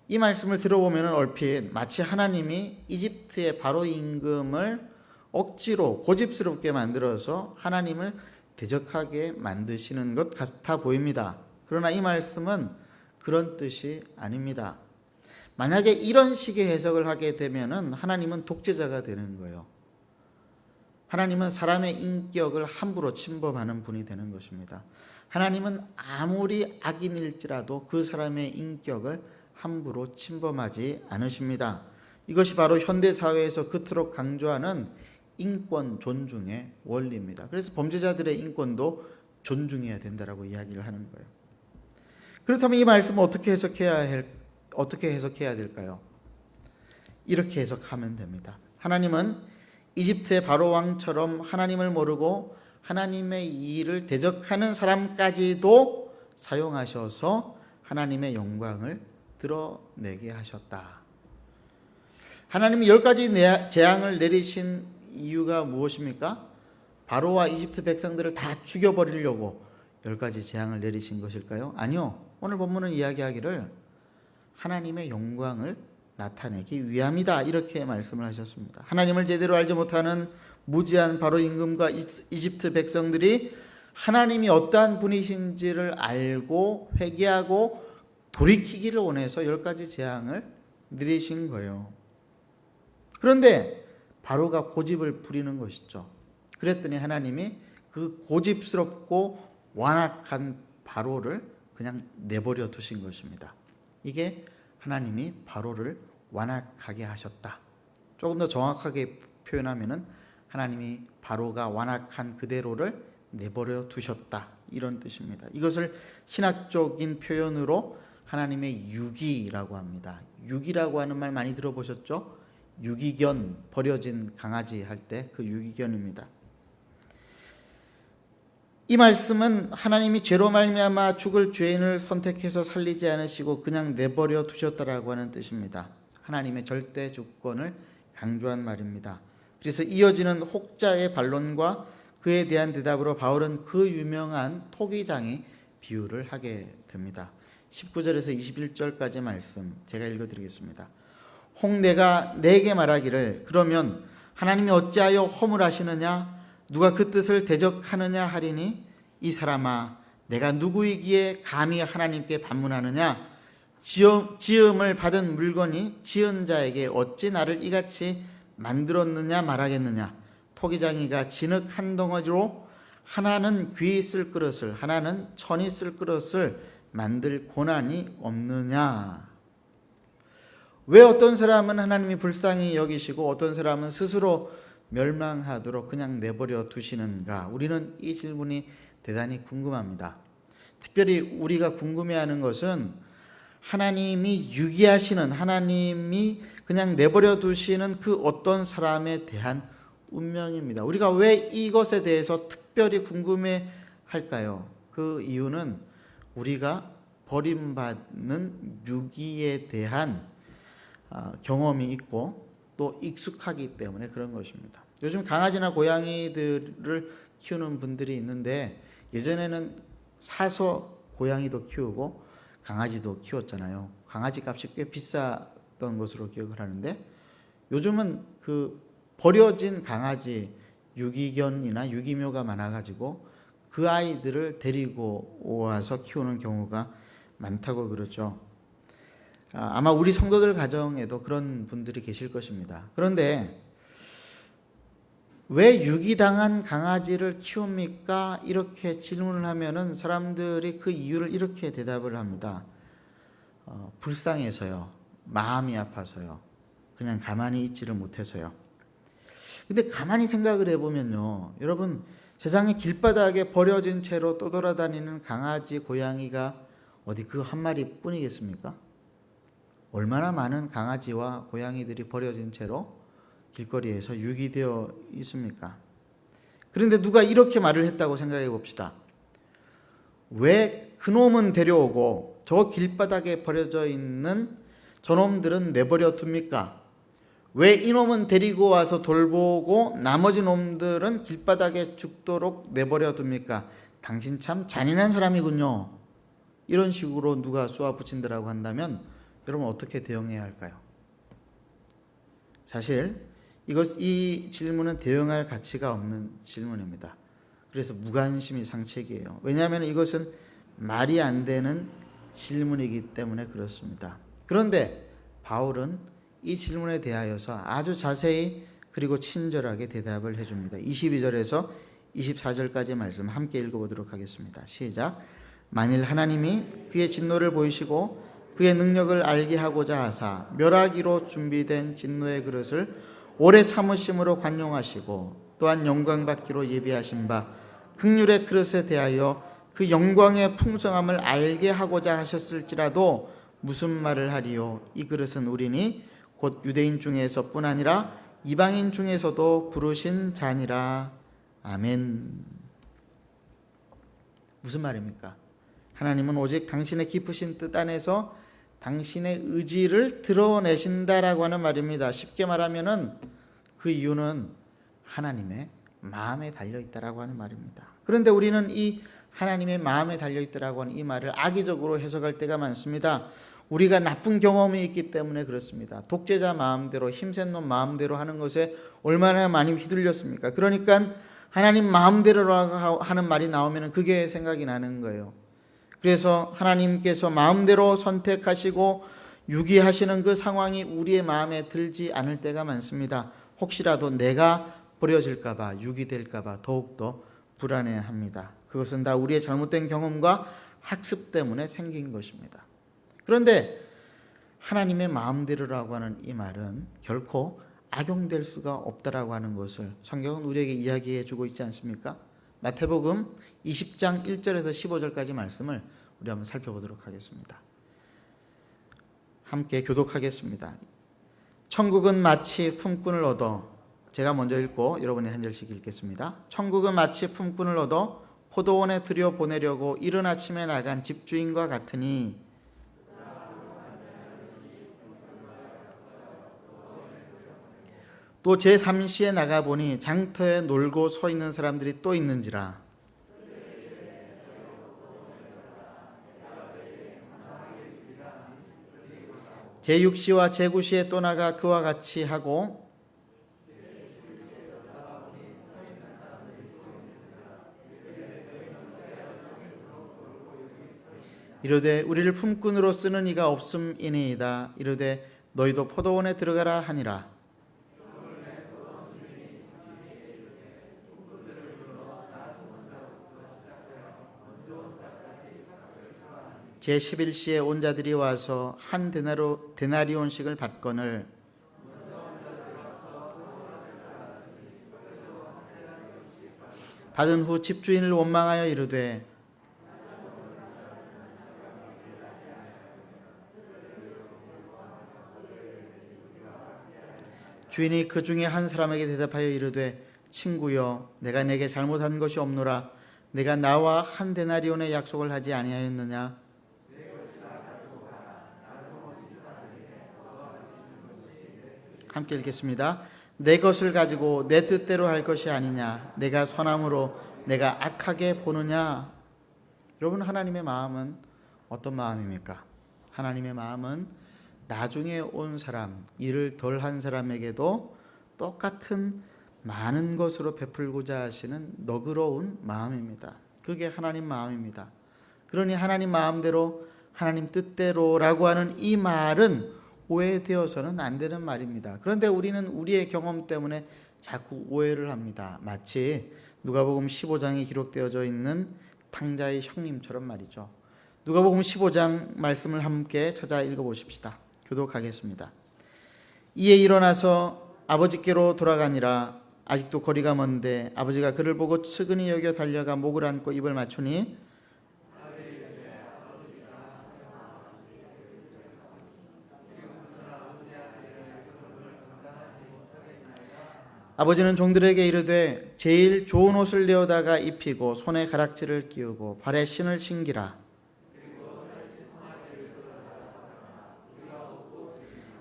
이 말씀을 들어보면 얼핏 마치 하나님이 이집트의 바로 임금을 억지로 고집스럽게 만들어서 하나님을 대적하게 만드시는 것 같아 보입니다. 그러나 이 말씀은 그런 뜻이 아닙니다. 만약에 이런 식의 해석을 하게 되면 하나님은 독재자가 되는 거예요. 하나님은 사람의 인격을 함부로 침범하는 분이 되는 것입니다. 하나님은 아무리 악인일지라도 그 사람의 인격을 함부로 침범하지 않으십니다. 이것이 바로 현대사회에서 그토록 강조하는 인권 존중의 원리입니다. 그래서 범죄자들의 인권도 존중해야 된다라고 이야기를 하는 거예요. 그렇다면 이 말씀을 어떻게 해석해야 될까요? 이렇게 해석하면 됩니다. 하나님은 이집트의 바로 왕처럼 하나님을 모르고 하나님의 일을 대적하는 사람까지도 사용하셔서 하나님의 영광을 드러내게 하셨다. 하나님이 10가지 재앙을 내리신 이유가 무엇입니까? 바로와 이집트 백성들을 다 죽여버리려고 10가지 재앙을 내리신 것일까요? 아니요. 오늘 본문은 이야기하기를 하나님의 영광을 나타내기 위함이다, 이렇게 말씀을 하셨습니다. 하나님을 제대로 알지 못하는 무지한 바로 임금과 이집트 백성들이 하나님이 어떠한 분이신지를 알고 회개하고 돌이키기를 원해서 10가지 재앙을 내리신 거예요. 그런데 바로가 고집을 부리는 것이죠. 그랬더니 하나님이 그 고집스럽고 완악한 바로를 그냥 내버려 두신 것입니다. 이게 하나님이 바로를 완악하게 하셨다. 조금 더 정확하게 표현하면은 하나님이 바로가 완악한 그대로를 내버려 두셨다, 이런 뜻입니다. 이것을 신학적인 표현으로 하나님의 유기라고 합니다. 유기라고 하는 말 많이 들어보셨죠? 유기견, 버려진 강아지 할 때 그 유기견입니다. 이 말씀은 하나님이 죄로 말미암아 죽을 죄인을 선택해서 살리지 않으시고 그냥 내버려 두셨다라고 하는 뜻입니다. 하나님의 절대 주권을 강조한 말입니다. 그래서 이어지는 혹자의 반론과 그에 대한 대답으로 바울은 그 유명한 토기장이 비유를 하게 됩니다. 19절에서 21절까지 말씀 제가 읽어드리겠습니다. 혹 내가 내게 말하기를 그러면 하나님이 어찌하여 허물하시느냐, 누가 그 뜻을 대적하느냐 하리니, 이 사람아 내가 누구이기에 감히 하나님께 반문하느냐, 지음을 받은 물건이 지은 자에게 어찌 나를 이같이 만들었느냐 말하겠느냐. 토기장이가 진흙 한 덩어리로 하나는 귀 쓸 그릇을 하나는 천이 쓸 그릇을 만들 고난이 없느냐. 왜 어떤 사람은 하나님이 불쌍히 여기시고 어떤 사람은 스스로 멸망하도록 그냥 내버려 두시는가? 우리는 이 질문이 대단히 궁금합니다. 특별히 우리가 궁금해하는 것은 하나님이 유기하시는, 하나님이 그냥 내버려 두시는 그 어떤 사람에 대한 운명입니다. 우리가 왜 이것에 대해서 특별히 궁금해 할까요? 그 이유는 우리가 버림받는 유기에 대한 경험이 있고 또 익숙하기 때문에 그런 것입니다. 요즘 강아지나 고양이들을 키우는 분들이 있는데 예전에는 사서 고양이도 키우고 강아지도 키웠잖아요. 강아지 값이 꽤 비쌌던 것으로 기억을 하는데 요즘은 그 버려진 강아지 유기견이나 유기묘가 많아가지고 그 아이들을 데리고 와서 키우는 경우가 많다고 그러죠. 아마 우리 성도들 가정에도 그런 분들이 계실 것입니다. 그런데 왜 유기당한 강아지를 키웁니까? 이렇게 질문을 하면은 사람들이 그 이유를 이렇게 대답을 합니다. 불쌍해서요. 마음이 아파서요. 그냥 가만히 있지를 못해서요. 근데 가만히 생각을 해보면요, 여러분, 세상에 길바닥에 버려진 채로 떠돌아다니는 강아지, 고양이가 어디 그 한 마리 뿐이겠습니까? 얼마나 많은 강아지와 고양이들이 버려진 채로 길거리에서 유기되어 있습니까? 그런데 누가 이렇게 말을 했다고 생각해 봅시다. 왜 그놈은 데려오고 저 길바닥에 버려져 있는 저놈들은 내버려 둡니까? 왜 이놈은 데리고 와서 돌보고 나머지 놈들은 길바닥에 죽도록 내버려 둡니까? 당신 참 잔인한 사람이군요. 이런 식으로 누가 쏘아붙인다라고 한다면 여러분 어떻게 대응해야 할까요? 사실 이 질문은 대응할 가치가 없는 질문입니다. 그래서 무관심이 상책이에요. 왜냐하면 이것은 말이 안 되는 질문이기 때문에 그렇습니다. 그런데 바울은 이 질문에 대하여서 아주 자세히 그리고 친절하게 대답을 해줍니다. 22절에서 24절까지 말씀 함께 읽어보도록 하겠습니다. 시작. 만일 하나님이 그의 진노를 보이시고 그의 능력을 알게 하고자 하사 멸하기로 준비된 진노의 그릇을 오래 참으심으로 관용하시고 또한 영광받기로 예비하신 바 긍휼의 그릇에 대하여 그 영광의 풍성함을 알게 하고자 하셨을지라도 무슨 말을 하리요? 이 그릇은 우리니 곧 유대인 중에서뿐 아니라 이방인 중에서도 부르신 자니라. 아멘. 무슨 말입니까? 하나님은 오직 당신의 깊으신 뜻 안에서 당신의 의지를 드러내신다라고 하는 말입니다. 쉽게 말하면은 그 이유는 하나님의 마음에 달려있다라고 하는 말입니다. 그런데 우리는 이 하나님의 마음에 달려있다라고 하는 이 말을 악의적으로 해석할 때가 많습니다. 우리가 나쁜 경험이 있기 때문에 그렇습니다. 독재자 마음대로, 힘센 놈 마음대로 하는 것에 얼마나 많이 휘둘렸습니까? 그러니까 하나님 마음대로라고 하는 말이 나오면 그게 생각이 나는 거예요. 그래서 하나님께서 마음대로 선택하시고 유기하시는 그 상황이 우리의 마음에 들지 않을 때가 많습니다. 혹시라도 내가 버려질까 봐, 유기될까 봐 더욱더 불안해합니다. 그것은 다 우리의 잘못된 경험과 학습 때문에 생긴 것입니다. 그런데 하나님의 마음대로라고 하는 이 말은 결코 악용될 수가 없다라고 하는 것을 성경은 우리에게 이야기해 주고 있지 않습니까? 마태복음 20장 1절에서 15절까지 말씀을 우리 한번 살펴보도록 하겠습니다. 함께 교독하겠습니다. 천국은 마치 품꾼을 얻어, 제가 먼저 읽고 여러분이 한 절씩 읽겠습니다. 천국은 마치 품꾼을 얻어 포도원에 들여보내려고 이른 아침에 나간 집주인과 같으니 또 제3시에 나가보니 장터에 놀고 서 있는 사람들이 또 있는지라. 제6시와 제9시에 또 나가 그와 같이 하고 이르되 우리를 품꾼으로 쓰는 이가 없음이니이다. 이르되 너희도 포도원에 들어가라 하니라. 제11시에 온 자들이 와서 한 데나리온씩을 받거늘 받은 후 집주인을 원망하여 이르되 주인이 그 중에 한 사람에게 대답하여 이르되 친구여 내가 내게 잘못한 것이 없노라. 내가 나와 한 데나리온의 약속을 하지 아니하였느냐. 함께 읽겠습니다. 내 것을 가지고 내 뜻대로 할 것이 아니냐. 내가 선함으로 내가 악하게 보느냐. 여러분, 하나님의 마음은 어떤 마음입니까? 하나님의 마음은 나중에 온 사람, 일을 덜 한 사람에게도 똑같은 많은 것으로 베풀고자 하시는 너그러운 마음입니다. 그게 하나님 마음입니다. 그러니 하나님 마음대로, 하나님 뜻대로라고 하는 이 말은 오해되어서는 안 되는 말입니다. 그런데 우리는 우리의 경험 때문에 자꾸 오해를 합니다. 마치 누가복음 15장에 기록되어져 있는 탕자의 형님처럼 말이죠. 누가복음 15장 말씀을 함께 찾아 읽어보십시다. 교독하겠습니다. 이에 일어나서 아버지께로 돌아가니라. 아직도 거리가 먼데 아버지가 그를 보고 측은히 여겨 달려가 목을 안고 입을 맞추니 아버지는 종들에게 이르되 제일 좋은 옷을 내어다가 입히고 손에 가락지를 끼우고 발에 신을 신기라.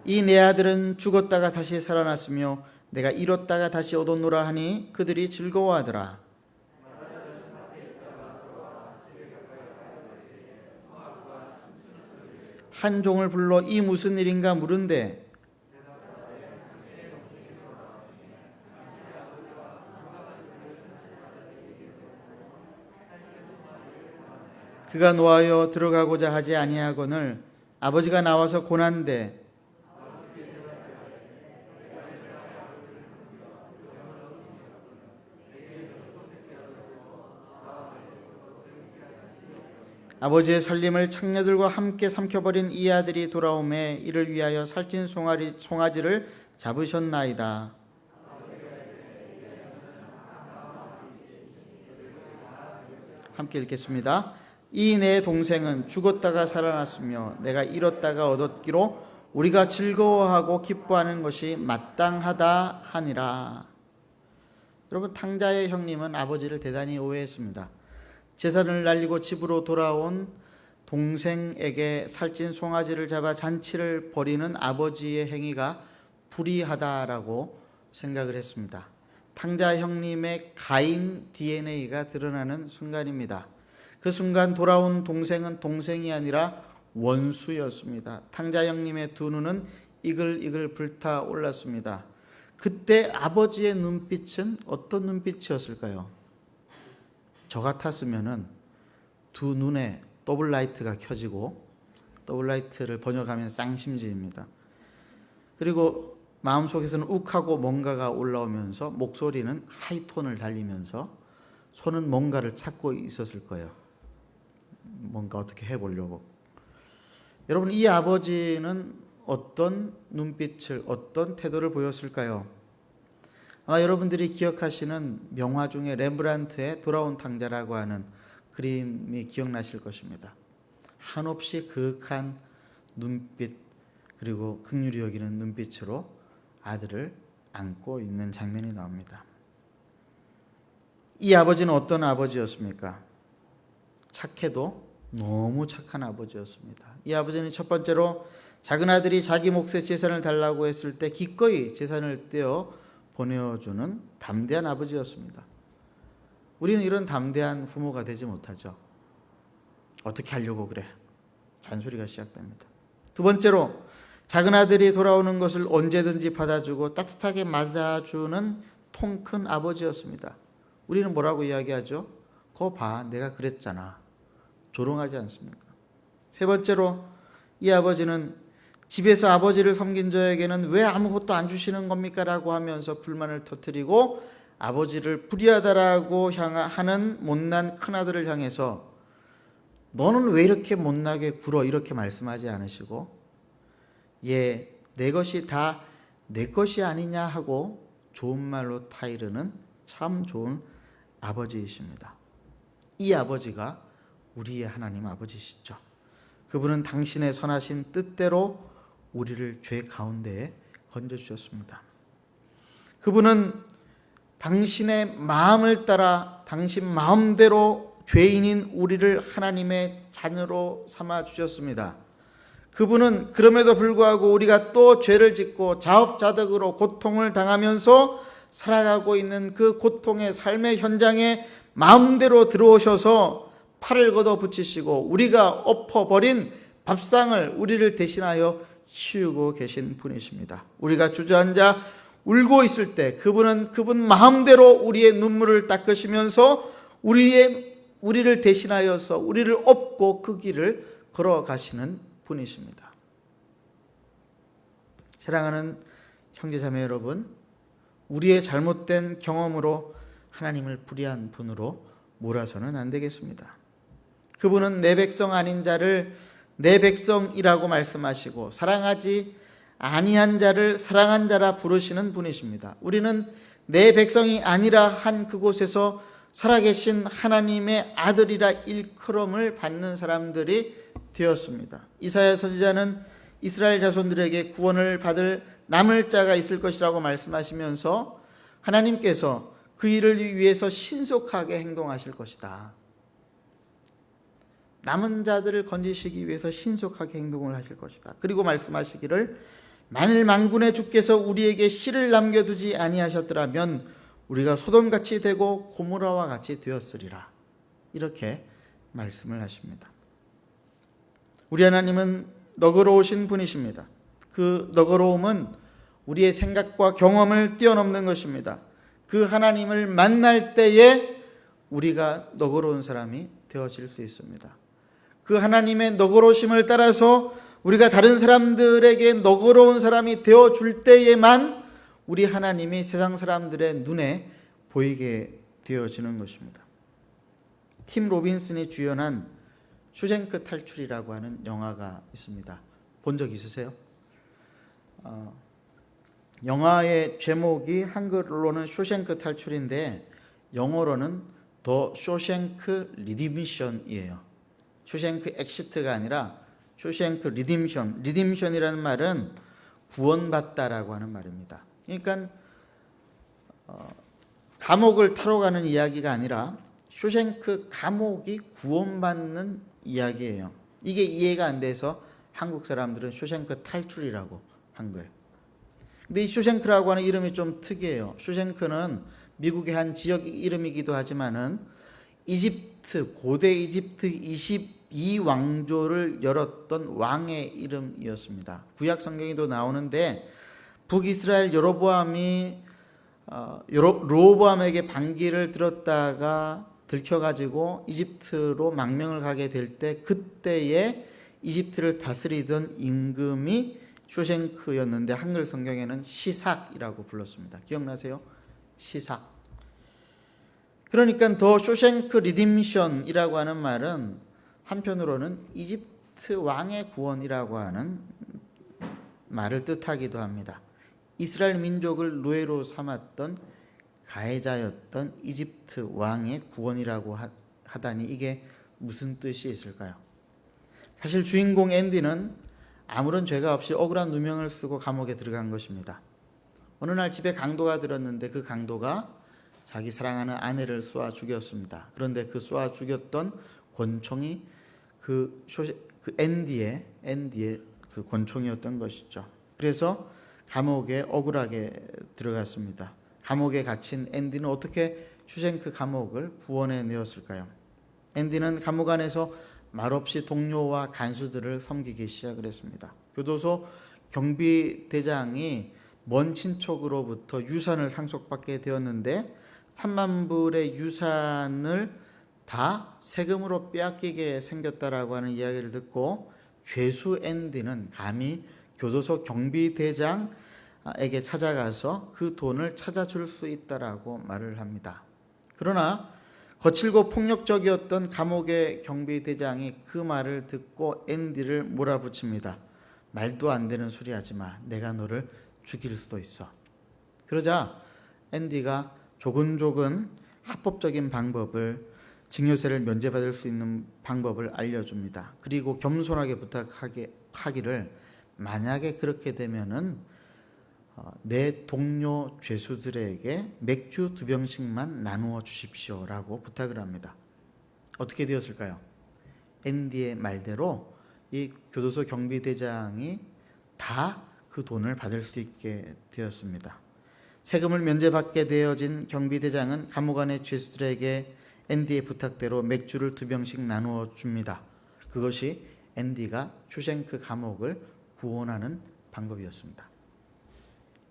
이 내 아들은 죽었다가 다시 살아났으며 내가 잃었다가 다시 얻었노라 하니 그들이 즐거워하더라. 한 종을 불러 이 무슨 일인가 물은데 그가 노하여 들어가고자 하지 아니하거늘 아버지가 나와서 고난되 아버지의 살림을 창녀들과 함께 삼켜버린 이 아들이 돌아오매 이를 위하여 살찐 송아지를 잡으셨나이다. 함께 읽겠습니다. 이 내 동생은 죽었다가 살아났으며 내가 잃었다가 얻었기로 우리가 즐거워하고 기뻐하는 것이 마땅하다 하니라. 여러분, 탕자의 형님은 아버지를 대단히 오해했습니다. 재산을 날리고 집으로 돌아온 동생에게 살찐 송아지를 잡아 잔치를 벌이는 아버지의 행위가 불의하다라고 생각을 했습니다. 탕자 형님의 가인 DNA가 드러나는 순간입니다. 그 순간 돌아온 동생은 동생이 아니라 원수였습니다. 탕자 형님의 두 눈은 이글이글 불타올랐습니다. 그때 아버지의 눈빛은 어떤 눈빛이었을까요? 저 같았으면은 두 눈에 더블 라이트가 켜지고, 더블 라이트를 번역하면 쌍심지입니다. 그리고 마음속에서는 욱하고 뭔가가 올라오면서 목소리는 하이톤을 달리면서 손은 뭔가를 찾고 있었을 거예요. 뭔가 어떻게 해보려고. 여러분, 이 아버지는 어떤 눈빛을, 어떤 태도를 보였을까요? 아마 여러분들이 기억하시는 명화 중에 렘브란트의 돌아온 탕자라고 하는 그림이 기억나실 것입니다. 한없이 그윽한 눈빛, 그리고 긍휼히 여기는 눈빛으로 아들을 안고 있는 장면이 나옵니다. 이 아버지는 어떤 아버지였습니까? 착해도 너무 착한 아버지였습니다. 이 아버지는 첫 번째로 작은 아들이 자기 몫의 재산을 달라고 했을 때 기꺼이 재산을 떼어 보내어주는 담대한 아버지였습니다. 우리는 이런 담대한 부모가 되지 못하죠. 어떻게 하려고 그래? 잔소리가 시작됩니다. 두 번째로 작은 아들이 돌아오는 것을 언제든지 받아주고 따뜻하게 맞아주는 통 큰 아버지였습니다. 우리는 뭐라고 이야기하죠? 거 봐, 내가 그랬잖아. 조롱하지 않습니까? 세 번째로 이 아버지는 집에서 아버지를 섬긴 저에게는 왜 아무것도 안 주시는 겁니까? 라고 하면서 불만을 터뜨리고 아버지를 불의하다라고 하는 못난 큰아들을 향해서 너는 왜 이렇게 못나게 굴어? 이렇게 말씀하지 않으시고 내 것이 다 내 것이 아니냐 하고 좋은 말로 타이르는 참 좋은 아버지이십니다. 이 아버지가 우리의 하나님 아버지시죠. 그분은 당신의 선하신 뜻대로 우리를 죄 가운데에 건져주셨습니다. 그분은 당신의 마음을 따라 당신 마음대로 죄인인 우리를 하나님의 자녀로 삼아주셨습니다. 그분은 그럼에도 불구하고 우리가 또 죄를 짓고 자업자득으로 고통을 당하면서 살아가고 있는 그 고통의 삶의 현장에 마음대로 들어오셔서 팔을 걷어 붙이시고 우리가 엎어버린 밥상을 우리를 대신하여 치우고 계신 분이십니다. 우리가 주저앉아 울고 있을 때 그분 마음대로 우리의 눈물을 닦으시면서 우리를 대신하여서 우리를 업고 그 길을 걸어가시는 분이십니다. 사랑하는 형제자매 여러분, 우리의 잘못된 경험으로 하나님을 불의한 분으로 몰아서는 안 되겠습니다. 그분은 내 백성 아닌 자를 내 백성이라고 말씀하시고 사랑하지 아니한 자를 사랑한 자라 부르시는 분이십니다. 우리는 내 백성이 아니라 한 그곳에서 살아계신 하나님의 아들이라 일컬음을 받는 사람들이 되었습니다. 이사야 선지자는 이스라엘 자손들에게 구원을 받을 남을 자가 있을 것이라고 말씀하시면서 하나님께서 그 일을 위해서 신속하게 행동하실 것이다. 남은 자들을 건지시기 위해서 신속하게 행동을 하실 것이다. 그리고 말씀하시기를 만일 만군의 주께서 우리에게 씨를 남겨두지 아니하셨더라면 우리가 소돔같이 되고 고모라와 같이 되었으리라. 이렇게 말씀을 하십니다. 우리 하나님은 너그러우신 분이십니다. 그 너그러움은 우리의 생각과 경험을 뛰어넘는 것입니다. 그 하나님을 만날 때에 우리가 너그러운 사람이 되어질 수 있습니다. 그 하나님의 너그러우심을 따라서 우리가 다른 사람들에게 너그러운 사람이 되어줄 때에만 우리 하나님이 세상 사람들의 눈에 보이게 되어지는 것입니다. 팀 로빈슨이 주연한 쇼생크 탈출이라고 하는 영화가 있습니다. 본 적 있으세요? 영화의 제목이 한글로는 쇼생크 탈출인데 영어로는 더 쇼생크 리디미션이에요. 쇼생크 엑시트가 아니라 쇼생크 리딤션. 리딤션이라는 말은 구원받다라고 하는 말입니다. 그러니까 감옥을 타러 가는 이야기가 아니라 쇼생크 감옥이 구원받는 이야기예요. 이게 이해가 안 돼서 한국 사람들은 쇼생크 탈출이라고 한 거예요. 근데 이 쇼생크라고 하는 이름이 좀 특이해요. 쇼생크는 미국의 한 지역 이름이기도 하지만은 이집트, 고대 이집트 22왕조를 열었던 왕의 이름이었습니다. 구약 성경에도 나오는데 북이스라엘 여로보암에게 반기를 들었다가 들켜가지고 이집트로 망명을 가게 될 때 그때에 이집트를 다스리던 임금이 쇼생크였는데 한글 성경에는 시삭이라고 불렀습니다. 기억나세요? 시삭. 그러니까 더 쇼생크 리딤션이라고 하는 말은 한편으로는 이집트 왕의 구원이라고 하는 말을 뜻하기도 합니다. 이스라엘 민족을 노예로 삼았던 가해자였던 이집트 왕의 구원이라고 하다니 이게 무슨 뜻이 있을까요? 사실 주인공 앤디는 아무런 죄가 없이 억울한 누명을 쓰고 감옥에 들어간 것입니다. 어느 날 집에 강도가 들었는데 그 강도가 자기 사랑하는 아내를 쏘아 죽였습니다. 그런데 그 쏘아 죽였던 권총이 그 앤디의 그 권총이었던 것이죠. 그래서 감옥에 억울하게 들어갔습니다. 감옥에 갇힌 앤디는 어떻게 쇼생크 감옥을 구원해 내었을까요? 앤디는 감옥 안에서 말없이 동료와 간수들을 섬기기 시작을 했습니다. 교도소 경비대장이 먼 친척으로부터 유산을 상속받게 되었는데 3만 불의 유산을 다 세금으로 빼앗기게 생겼다라고 하는 이야기를 듣고 죄수 앤디는 감히 교도소 경비대장에게 찾아가서 그 돈을 찾아줄 수 있다라고 말을 합니다. 그러나 거칠고 폭력적이었던 감옥의 경비대장이 그 말을 듣고 앤디를 몰아붙입니다. 말도 안 되는 소리 하지 마. 내가 너를 죽일 수도 있어. 그러자 앤디가 조근조근 합법적인 방법을, 증여세를 면제받을 수 있는 방법을 알려줍니다. 그리고 겸손하게 부탁하기를 만약에 그렇게 되면은 내 동료 죄수들에게 맥주 2병씩만 나누어 주십시오라고 부탁을 합니다. 어떻게 되었을까요? 앤디의 말대로 이 교도소 경비대장이 다 그 돈을 받을 수 있게 되었습니다. 세금을 면제받게 되어진 경비대장은 감옥 안의 죄수들에게 앤디의 부탁대로 맥주를 2병씩 나누어 줍니다. 그것이 앤디가 쇼생크 감옥을 구원하는 방법이었습니다.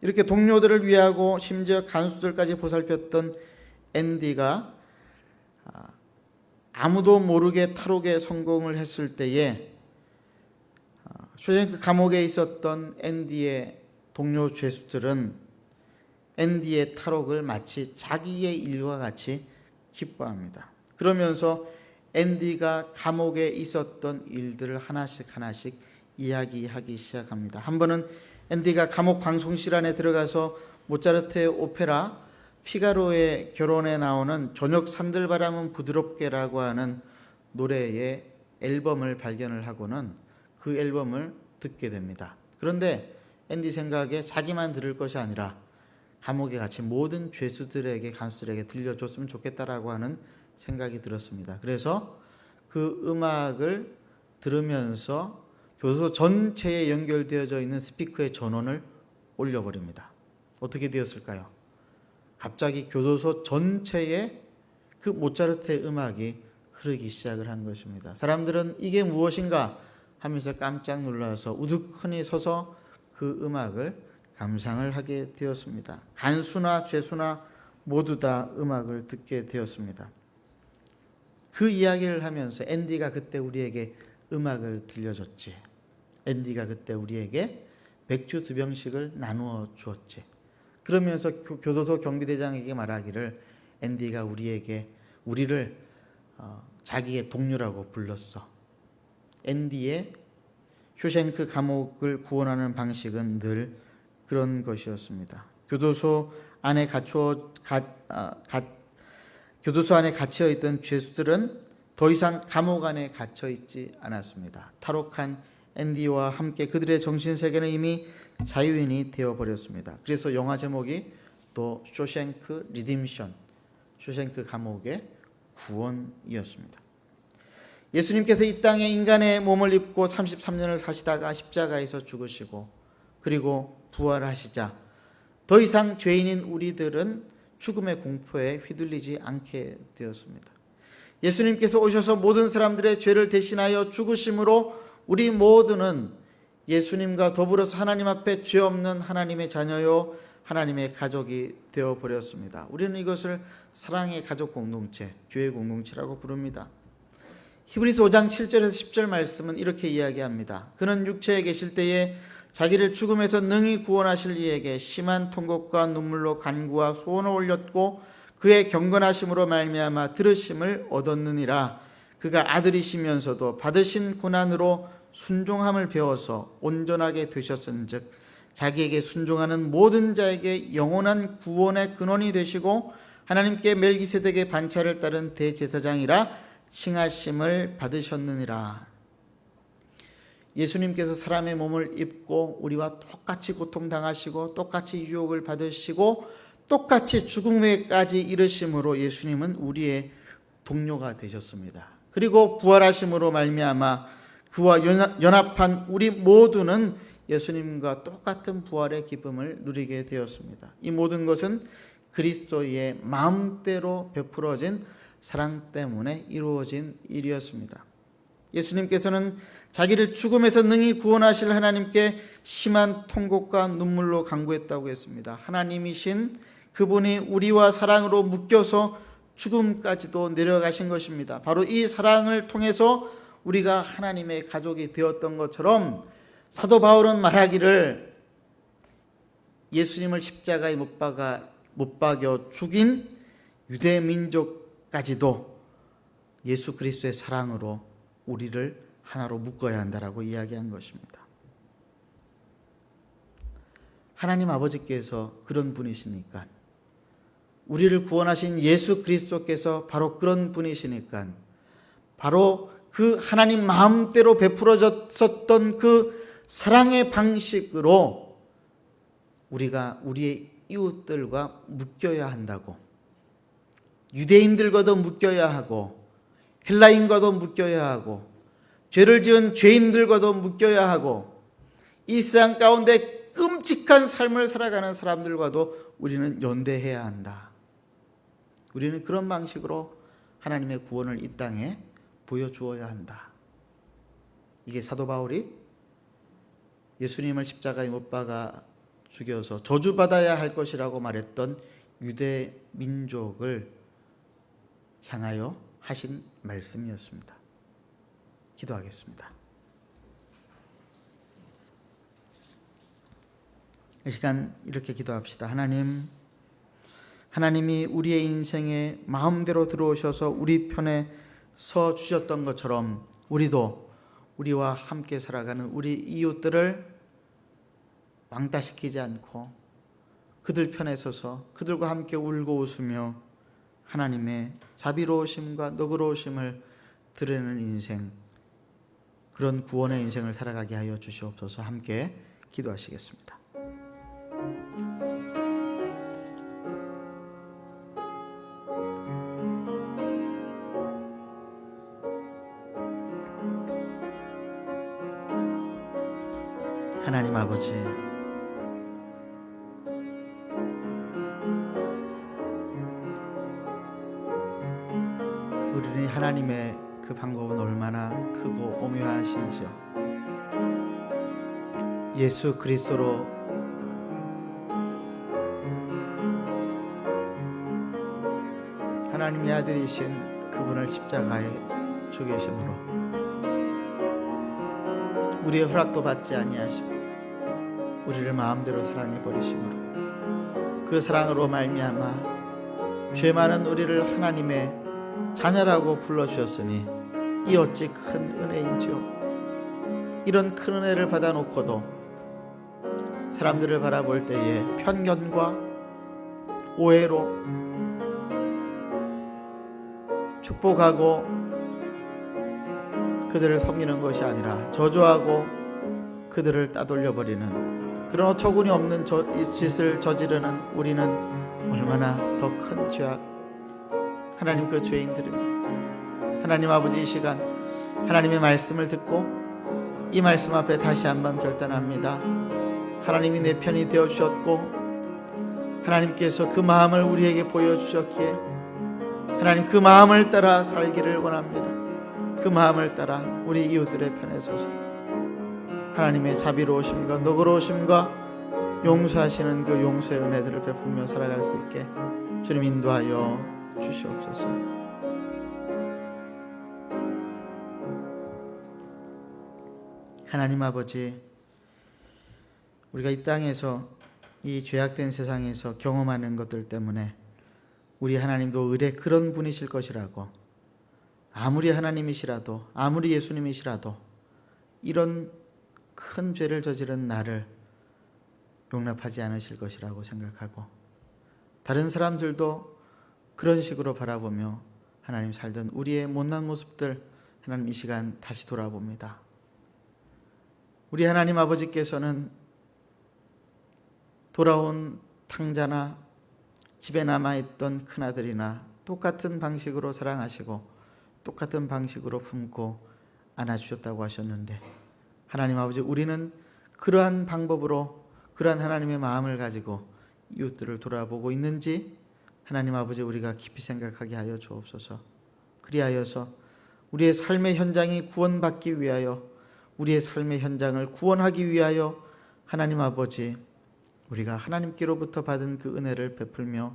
이렇게 동료들을 위하고 심지어 간수들까지 보살폈던 앤디가 아무도 모르게 탈옥에 성공을 했을 때에 쇼생크 감옥에 있었던 앤디의 동료 죄수들은 앤디의 탈옥을 마치 자기의 일과 같이 기뻐합니다. 그러면서 앤디가 감옥에 있었던 일들을 하나씩 이야기하기 시작합니다. 한 번은 앤디가 감옥 방송실 안에 들어가서 모차르트의 오페라 피가로의 결혼에 나오는 저녁 산들바람은 부드럽게라고 하는 노래의 앨범을 발견을 하고는 그 앨범을 듣게 됩니다. 그런데 앤디 생각에 자기만 들을 것이 아니라 감옥에 갇힌 모든 죄수들에게, 간수들에게 들려줬으면 좋겠다라고 하는 생각이 들었습니다. 그래서 그 음악을 들으면서 교도소 전체에 연결되어져 있는 스피커의 전원을 올려버립니다. 어떻게 되었을까요? 갑자기 교도소 전체에 그 모차르트의 음악이 흐르기 시작을 한 것입니다. 사람들은 이게 무엇인가 하면서 깜짝 놀라서 우두커니 서서 그 음악을 감상을 하게 되었습니다. 간수나 죄수나 모두 다 음악을 듣게 되었습니다. 그 이야기를 하면서 앤디가 그때 우리에게 음악을 들려줬지. 앤디가 그때 우리에게 맥주 2병씩을 나누어 주었지. 그러면서 교도소 경비대장에게 말하기를 앤디가 우리를 자기의 동료라고 불렀어. 앤디의 쇼생크 감옥을 구원하는 방식은 늘 그런 것이었습니다. 교도소 안에 갇혀 있던 죄수들은 더 이상 감옥 안에 갇혀 있지 않았습니다. 탈옥한 앤디와 함께 그들의 정신 세계는 이미 자유인이 되어 버렸습니다. 그래서 영화 제목이 또 쇼생크 리딤션, 쇼생크 감옥의 구원이었습니다. 예수님께서 이 땅에 인간의 몸을 입고 33년을 사시다가 십자가에서 죽으시고 그리고 부활하시자 더 이상 죄인인 우리들은 죽음의 공포에 휘둘리지 않게 되었습니다. 예수님께서 오셔서 모든 사람들의 죄를 대신하여 죽으심으로 우리 모두는 예수님과 더불어서 하나님 앞에 죄 없는 하나님의 자녀요 하나님의 가족이 되어버렸습니다. 우리는 이것을 사랑의 가족 공동체, 교회 공동체라고 부릅니다. 히브리서 5장 7절에서 10절 말씀은 이렇게 이야기합니다. 그는 육체에 계실 때에 자기를 죽음에서 능히 구원하실 이에게 심한 통곡과 눈물로 간구와 소원을 올렸고 그의 경건하심으로 말미암아 들으심을 얻었느니라. 그가 아들이시면서도 받으신 고난으로 순종함을 배워서 온전하게 되셨은즉 자기에게 순종하는 모든 자에게 영원한 구원의 근원이 되시고 하나님께 멜기세덱의 반차를 따른 대제사장이라 칭하심을 받으셨느니라. 예수님께서 사람의 몸을 입고 우리와 똑같이 고통당하시고 똑같이 유혹을 받으시고 똑같이 죽음에까지 이르심으로 예수님은 우리의 동료가 되셨습니다. 그리고 부활하심으로 말미암아 그와 연합한 우리 모두는 예수님과 똑같은 부활의 기쁨을 누리게 되었습니다. 이 모든 것은 그리스도의 마음대로 베풀어진 사랑 때문에 이루어진 일이었습니다. 예수님께서는 자기를 죽음에서 능히 구원하실 하나님께 심한 통곡과 눈물로 간구했다고 했습니다. 하나님이신 그분이 우리와 사랑으로 묶여서 죽음까지도 내려가신 것입니다. 바로 이 사랑을 통해서 우리가 하나님의 가족이 되었던 것처럼 사도 바울은 말하기를 예수님을 십자가에 못 박여 죽인 유대 민족까지도 예수 그리스도의 사랑으로 우리를 하나로 묶어야 한다라고 이야기한 것입니다. 하나님 아버지께서 그런 분이시니까, 우리를 구원하신 예수 그리스도께서 바로 그런 분이시니까, 바로 그 하나님 마음대로 베풀어졌었던 그 사랑의 방식으로 우리가 우리의 이웃들과 묶여야 한다고, 유대인들과도 묶여야 하고 헬라인과도 묶여야 하고 죄를 지은 죄인들과도 묶여야 하고 이 세상 가운데 끔찍한 삶을 살아가는 사람들과도 우리는 연대해야 한다. 우리는 그런 방식으로 하나님의 구원을 이 땅에 보여주어야 한다. 이게 사도 바울이 예수님을 십자가에 못 박아 죽여서 저주받아야 할 것이라고 말했던 유대 민족을 향하여 하신 말씀이었습니다. 기도하겠습니다. 이 시간 이렇게 기도합시다. 하나님이 우리의 인생에 마음대로 들어오셔서 우리 편에 서 주셨던 것처럼 우리도 우리와 함께 살아가는 우리 이웃들을 왕따시키지 않고 그들 편에 서서 그들과 함께 울고 웃으며 하나님의 자비로우심과 너그러우심을 드러내는 인생, 그런 구원의 인생을 살아가게 하여 주시옵소서. 함께 기도하시겠습니다. 하나님 아버지, 우리는 하나님의 그 방법은 얼마나 크고 오묘하신지요. 예수 그리스도로 하나님의 아들이신 그분을 십자가에 죽이심으로 우리의 허락도 받지 아니하시고 우리를 마음대로 사랑해 버리심으로 그 사랑으로 말미암아 죄 많은 우리를 하나님의 자녀라고 불러주셨으니 이 어찌 큰 은혜인지요. 이런 큰 은혜를 받아놓고도 사람들을 바라볼 때에 편견과 오해로 축복하고 그들을 섬기는 것이 아니라 저주하고 그들을 따돌려버리는 그런 어처구니 없는 이 짓을 저지르는 우리는 얼마나 더 큰 죄악, 하나님 그 죄인들입니다. 하나님 아버지, 이 시간 하나님의 말씀을 듣고 이 말씀 앞에 다시 한번 결단합니다. 하나님이 내 편이 되어주셨고 하나님께서 그 마음을 우리에게 보여주셨기에 하나님 그 마음을 따라 살기를 원합니다. 그 마음을 따라 우리 이웃들의 편에 서서 하나님의 자비로우심과 너그러우심과 용서하시는 그 용서의 은혜들을 베풀며 살아갈 수 있게 주님 인도하여 주시옵소서. 하나님 아버지, 우리가 이 땅에서 이 죄악된 세상에서 경험하는 것들 때문에 우리 하나님도 의뢰 그런 분이실 것이라고, 아무리 하나님이시라도 아무리 예수님이시라도 이런 큰 죄를 저지른 나를 용납하지 않으실 것이라고 생각하고 다른 사람들도 그런 식으로 바라보며 하나님 살던 우리의 못난 모습들 하나님 이 시간 다시 돌아봅니다. 우리 하나님 아버지께서는 돌아온 탕자나 집에 남아있던 큰아들이나 똑같은 방식으로 사랑하시고 똑같은 방식으로 품고 안아주셨다고 하셨는데 하나님 아버지, 우리는 그러한 방법으로 그러한 하나님의 마음을 가지고 이웃들을 돌아보고 있는지 하나님 아버지 우리가 깊이 생각하게 하여 주옵소서. 그리하여서 우리의 삶의 현장이 구원받기 위하여, 우리의 삶의 현장을 구원하기 위하여 하나님 아버지 우리가 하나님께로부터 받은 그 은혜를 베풀며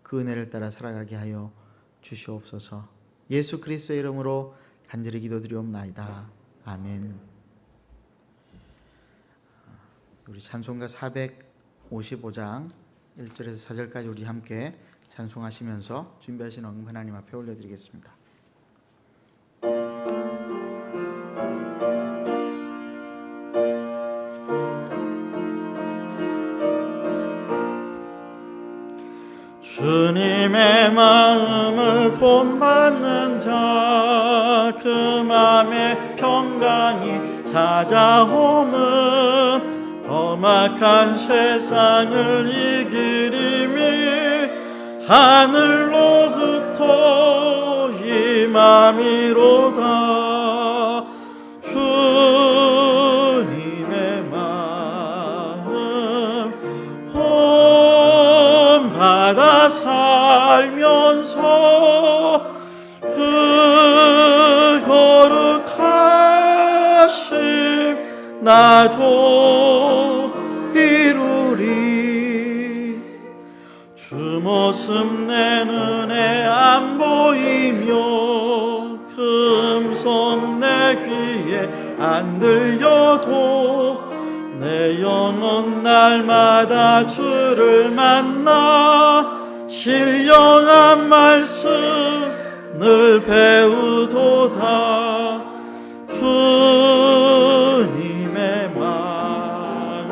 그 은혜를 따라 살아가게 하여 주시옵소서. 예수 그리스도의 이름으로 간절히 기도드리옵나이다. 아멘. 우리 찬송가 455장 1절에서 4절까지 우리 함께 찬송하시면서 준비하신 언금 하나님 앞에 올려드리겠습니다. 주님의 마음을 본받는 자 그 마음의 평강이 찾아오면 험악한 세상을 이기리니 하늘로부터 임함이로다. 주님의 마음 본받아 살면서 그 거룩하심 나도 이루리. 주 모습 내 눈에 안 보이며 그 음성 내 귀에 안 들려도 내 영혼 날마다 주를 만나 신령한 말씀 늘 배우도다. 주님의 마음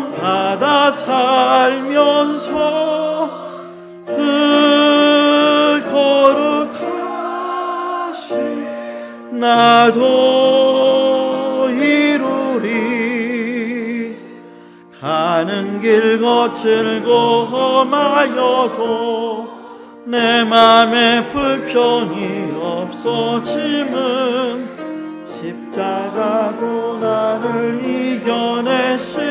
본받아 살면서 그 거룩하심 나도 이루리. 가는 길 거칠고 험하여도 내 맘에 불평이 없어짐은 십자가 고난을 이겨내신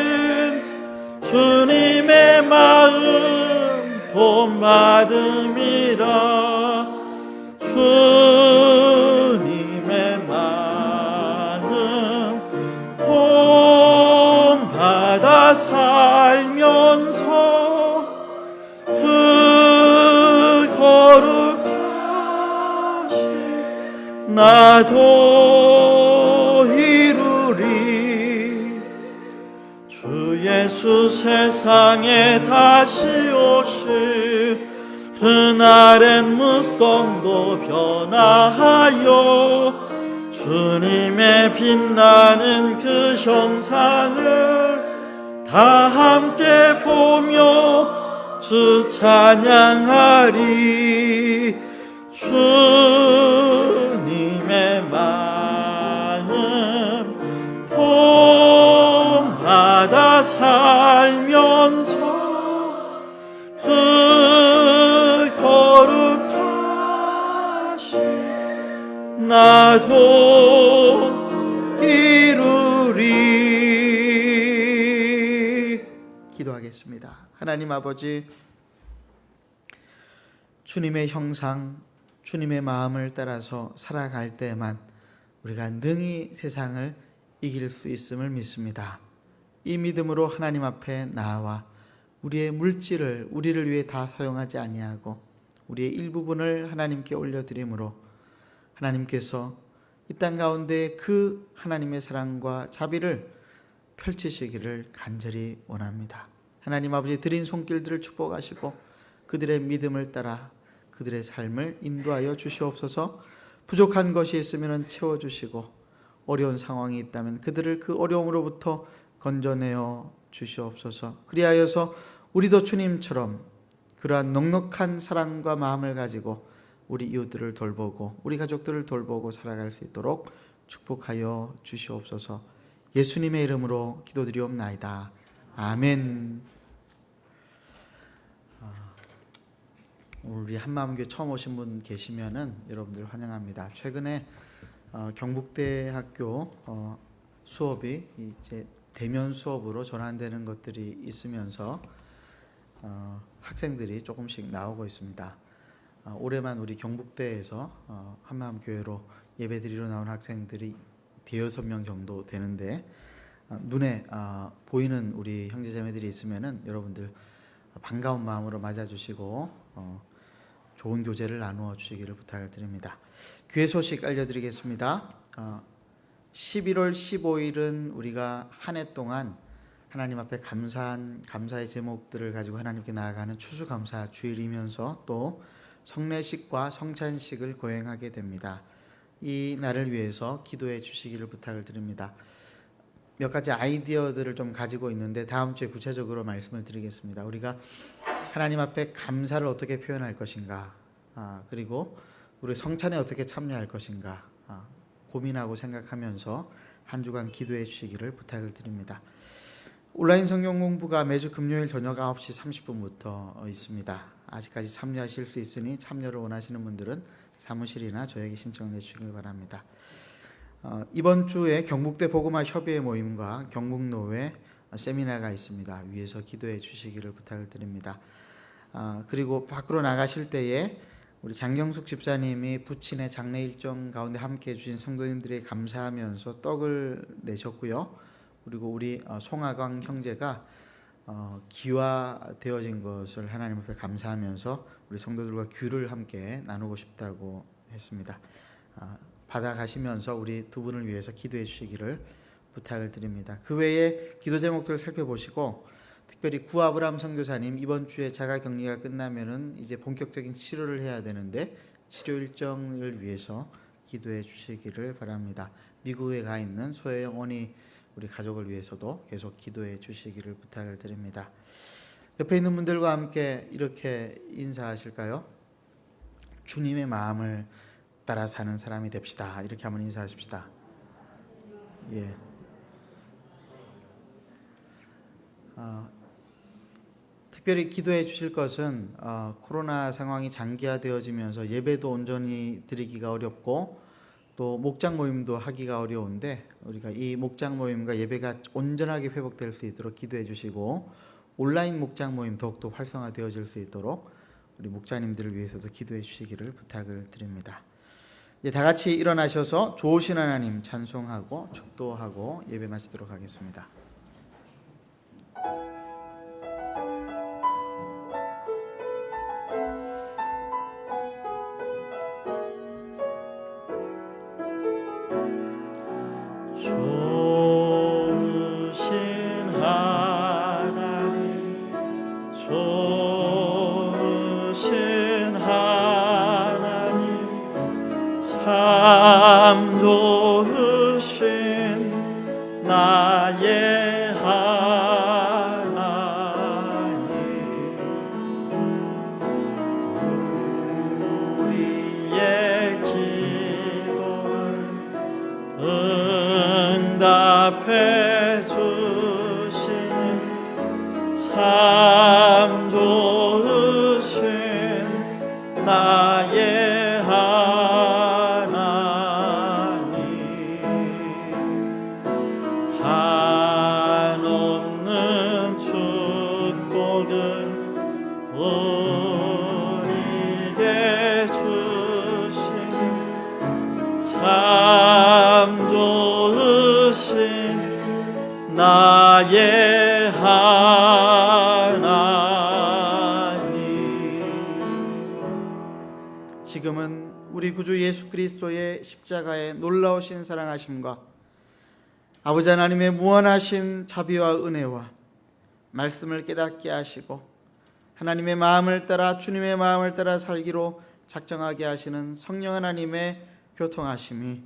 주님의 마음 본받음이라. 주님의 마음 본받아 살면서 그 거룩하신 나도 이루리. 주 예수 세상에 다시 오실 그날엔 무성도 변화하여 주님의 빛나는 그 형상을 다 함께 보며 주 찬양하리. 주님의 마음 본받아 살면서 그 거룩하신 나도 이루리. 기도하겠습니다. 하나님 아버지, 주님의 형상, 주님의 마음을 따라서 살아갈 때만 우리가 능히 세상을 이길 수 있음을 믿습니다. 이 믿음으로 하나님 앞에 나와 우리의 물질을 우리를 위해 다 사용하지 아니하고 우리의 일부분을 하나님께 올려드림으로 하나님께서 이 땅 가운데 그 하나님의 사랑과 자비를 펼치시기를 간절히 원합니다. 하나님 아버지, 드린 손길들을 축복하시고 그들의 믿음을 따라 그들의 삶을 인도하여 주시옵소서. 부족한 것이 있으면 채워주시고 어려운 상황이 있다면 그들을 그 어려움으로부터 건져내어 주시옵소서. 그리하여서 우리도 주님처럼 그러한 넉넉한 사랑과 마음을 가지고 우리 이웃들을 돌보고 우리 가족들을 돌보고 살아갈 수 있도록 축복하여 주시옵소서. 예수님의 이름으로 기도드리옵나이다. 아멘. 우리 한마음교회 처음 오신 분 계시면은 여러분들 환영합니다. 최근에 경북대학교 수업이 이제 대면 수업으로 전환되는 것들이 있으면서 학생들이 조금씩 나오고 있습니다. 올해만 우리 경북대에서 한마음교회로 예배드리러 나온 학생들이 대여섯 명 정도 되는데 눈에 보이는 우리 형제자매들이 있으면은 여러분들 반가운 마음으로 맞아주시고 좋은 교제를 나누어 주시기를 부탁을 드립니다. 교회 소식 알려드리겠습니다. 11월 15일은 우리가 한 해 동안 하나님 앞에 감사의 제목들을 가지고 하나님께 나아가는 추수감사 주일이면서 또 성례식과 성찬식을 거행하게 됩니다. 이 날을 위해서 기도해 주시기를 부탁을 드립니다. 몇 가지 아이디어들을 좀 가지고 있는데 다음 주에 구체적으로 말씀을 드리겠습니다. 우리가 하나님 앞에 감사를 어떻게 표현할 것인가, 그리고 우리 성찬에 어떻게 참여할 것인가 고민하고 생각하면서 한 주간 기도해 주시기를 부탁을 드립니다. 온라인 성경 공부가 매주 금요일 저녁 9시 30분부터 있습니다. 아직까지 참여하실 수 있으니 참여를 원하시는 분들은 사무실이나 저에게 신청해 주시길 바랍니다. 이번 주에 경북대 복음화 협의회 모임과 경북노회 세미나가 있습니다. 위에서 기도해 주시기를 부탁을 드립니다. 그리고 밖으로 나가실 때에 우리 장경숙 집사님이 부친의 장례 일정 가운데 함께해 주신 성도님들에게 감사하면서 떡을 내셨고요. 그리고 우리 송하광 형제가 기화되어진 것을 하나님 앞에 감사하면서 우리 성도들과 귤을 함께 나누고 싶다고 했습니다. 받아가시면서 우리 두 분을 위해서 기도해 주시기를 부탁을 드립니다. 그 외에 기도 제목들을 살펴보시고 특별히 구아브람 선교사님 이번 주에 자가격리가 끝나면은 이제 본격적인 치료를 해야 되는데 치료 일정을 위해서 기도해 주시기를 바랍니다. 미국에 가 있는 소혜영 언니 우리 가족을 위해서도 계속 기도해 주시기를 부탁을 드립니다. 옆에 있는 분들과 함께 이렇게 인사하실까요? 주님의 마음을 따라 사는 사람이 됩시다. 이렇게 한번 인사하십시다. 예. 특별히 기도해 주실 것은 코로나 상황이 장기화되어지면서 예배도 온전히 드리기가 어렵고 또 목장 모임도 하기가 어려운데 우리가 이 목장 모임과 예배가 온전하게 회복될 수 있도록 기도해 주시고 온라인 목장 모임 더욱더 활성화되어질 수 있도록 우리 목자님들을 위해서도 기도해 주시기를 부탁을 드립니다. 이제 다 같이 일어나셔서 좋으신 하나님 찬송하고 축도하고 예배 마치도록 하겠습니다. 좋으신 하나님, 좋으신 하나님, 참 좋으신 나의 하나님, 우리의 기도를 응답해 주시는 참 좋으신 나의 하나님, 한없는 축복을 우리에게 주시는 참 좋으신 나의 하나님. 지금은 우리 구주 예수 그리스도의 십자가의 놀라우신 사랑하심과 아버지 하나님의 무한하신 자비와 은혜와 말씀을 깨닫게 하시고 하나님의 마음을 따라 주님의 마음을 따라 살기로 작정하게 하시는 성령 하나님의 교통하심이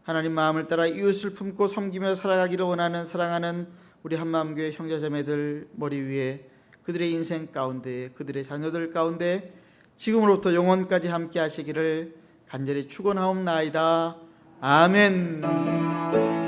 하나님 마음을 따라 이웃을 품고 섬기며 살아가기를 원하는 사랑하는 우리 한마음교회 형제자매들 머리 위에 그들의 인생 가운데 그들의 자녀들 가운데 지금으로부터 영원까지 함께 하시기를 간절히 축원하옵나이다. 아멘.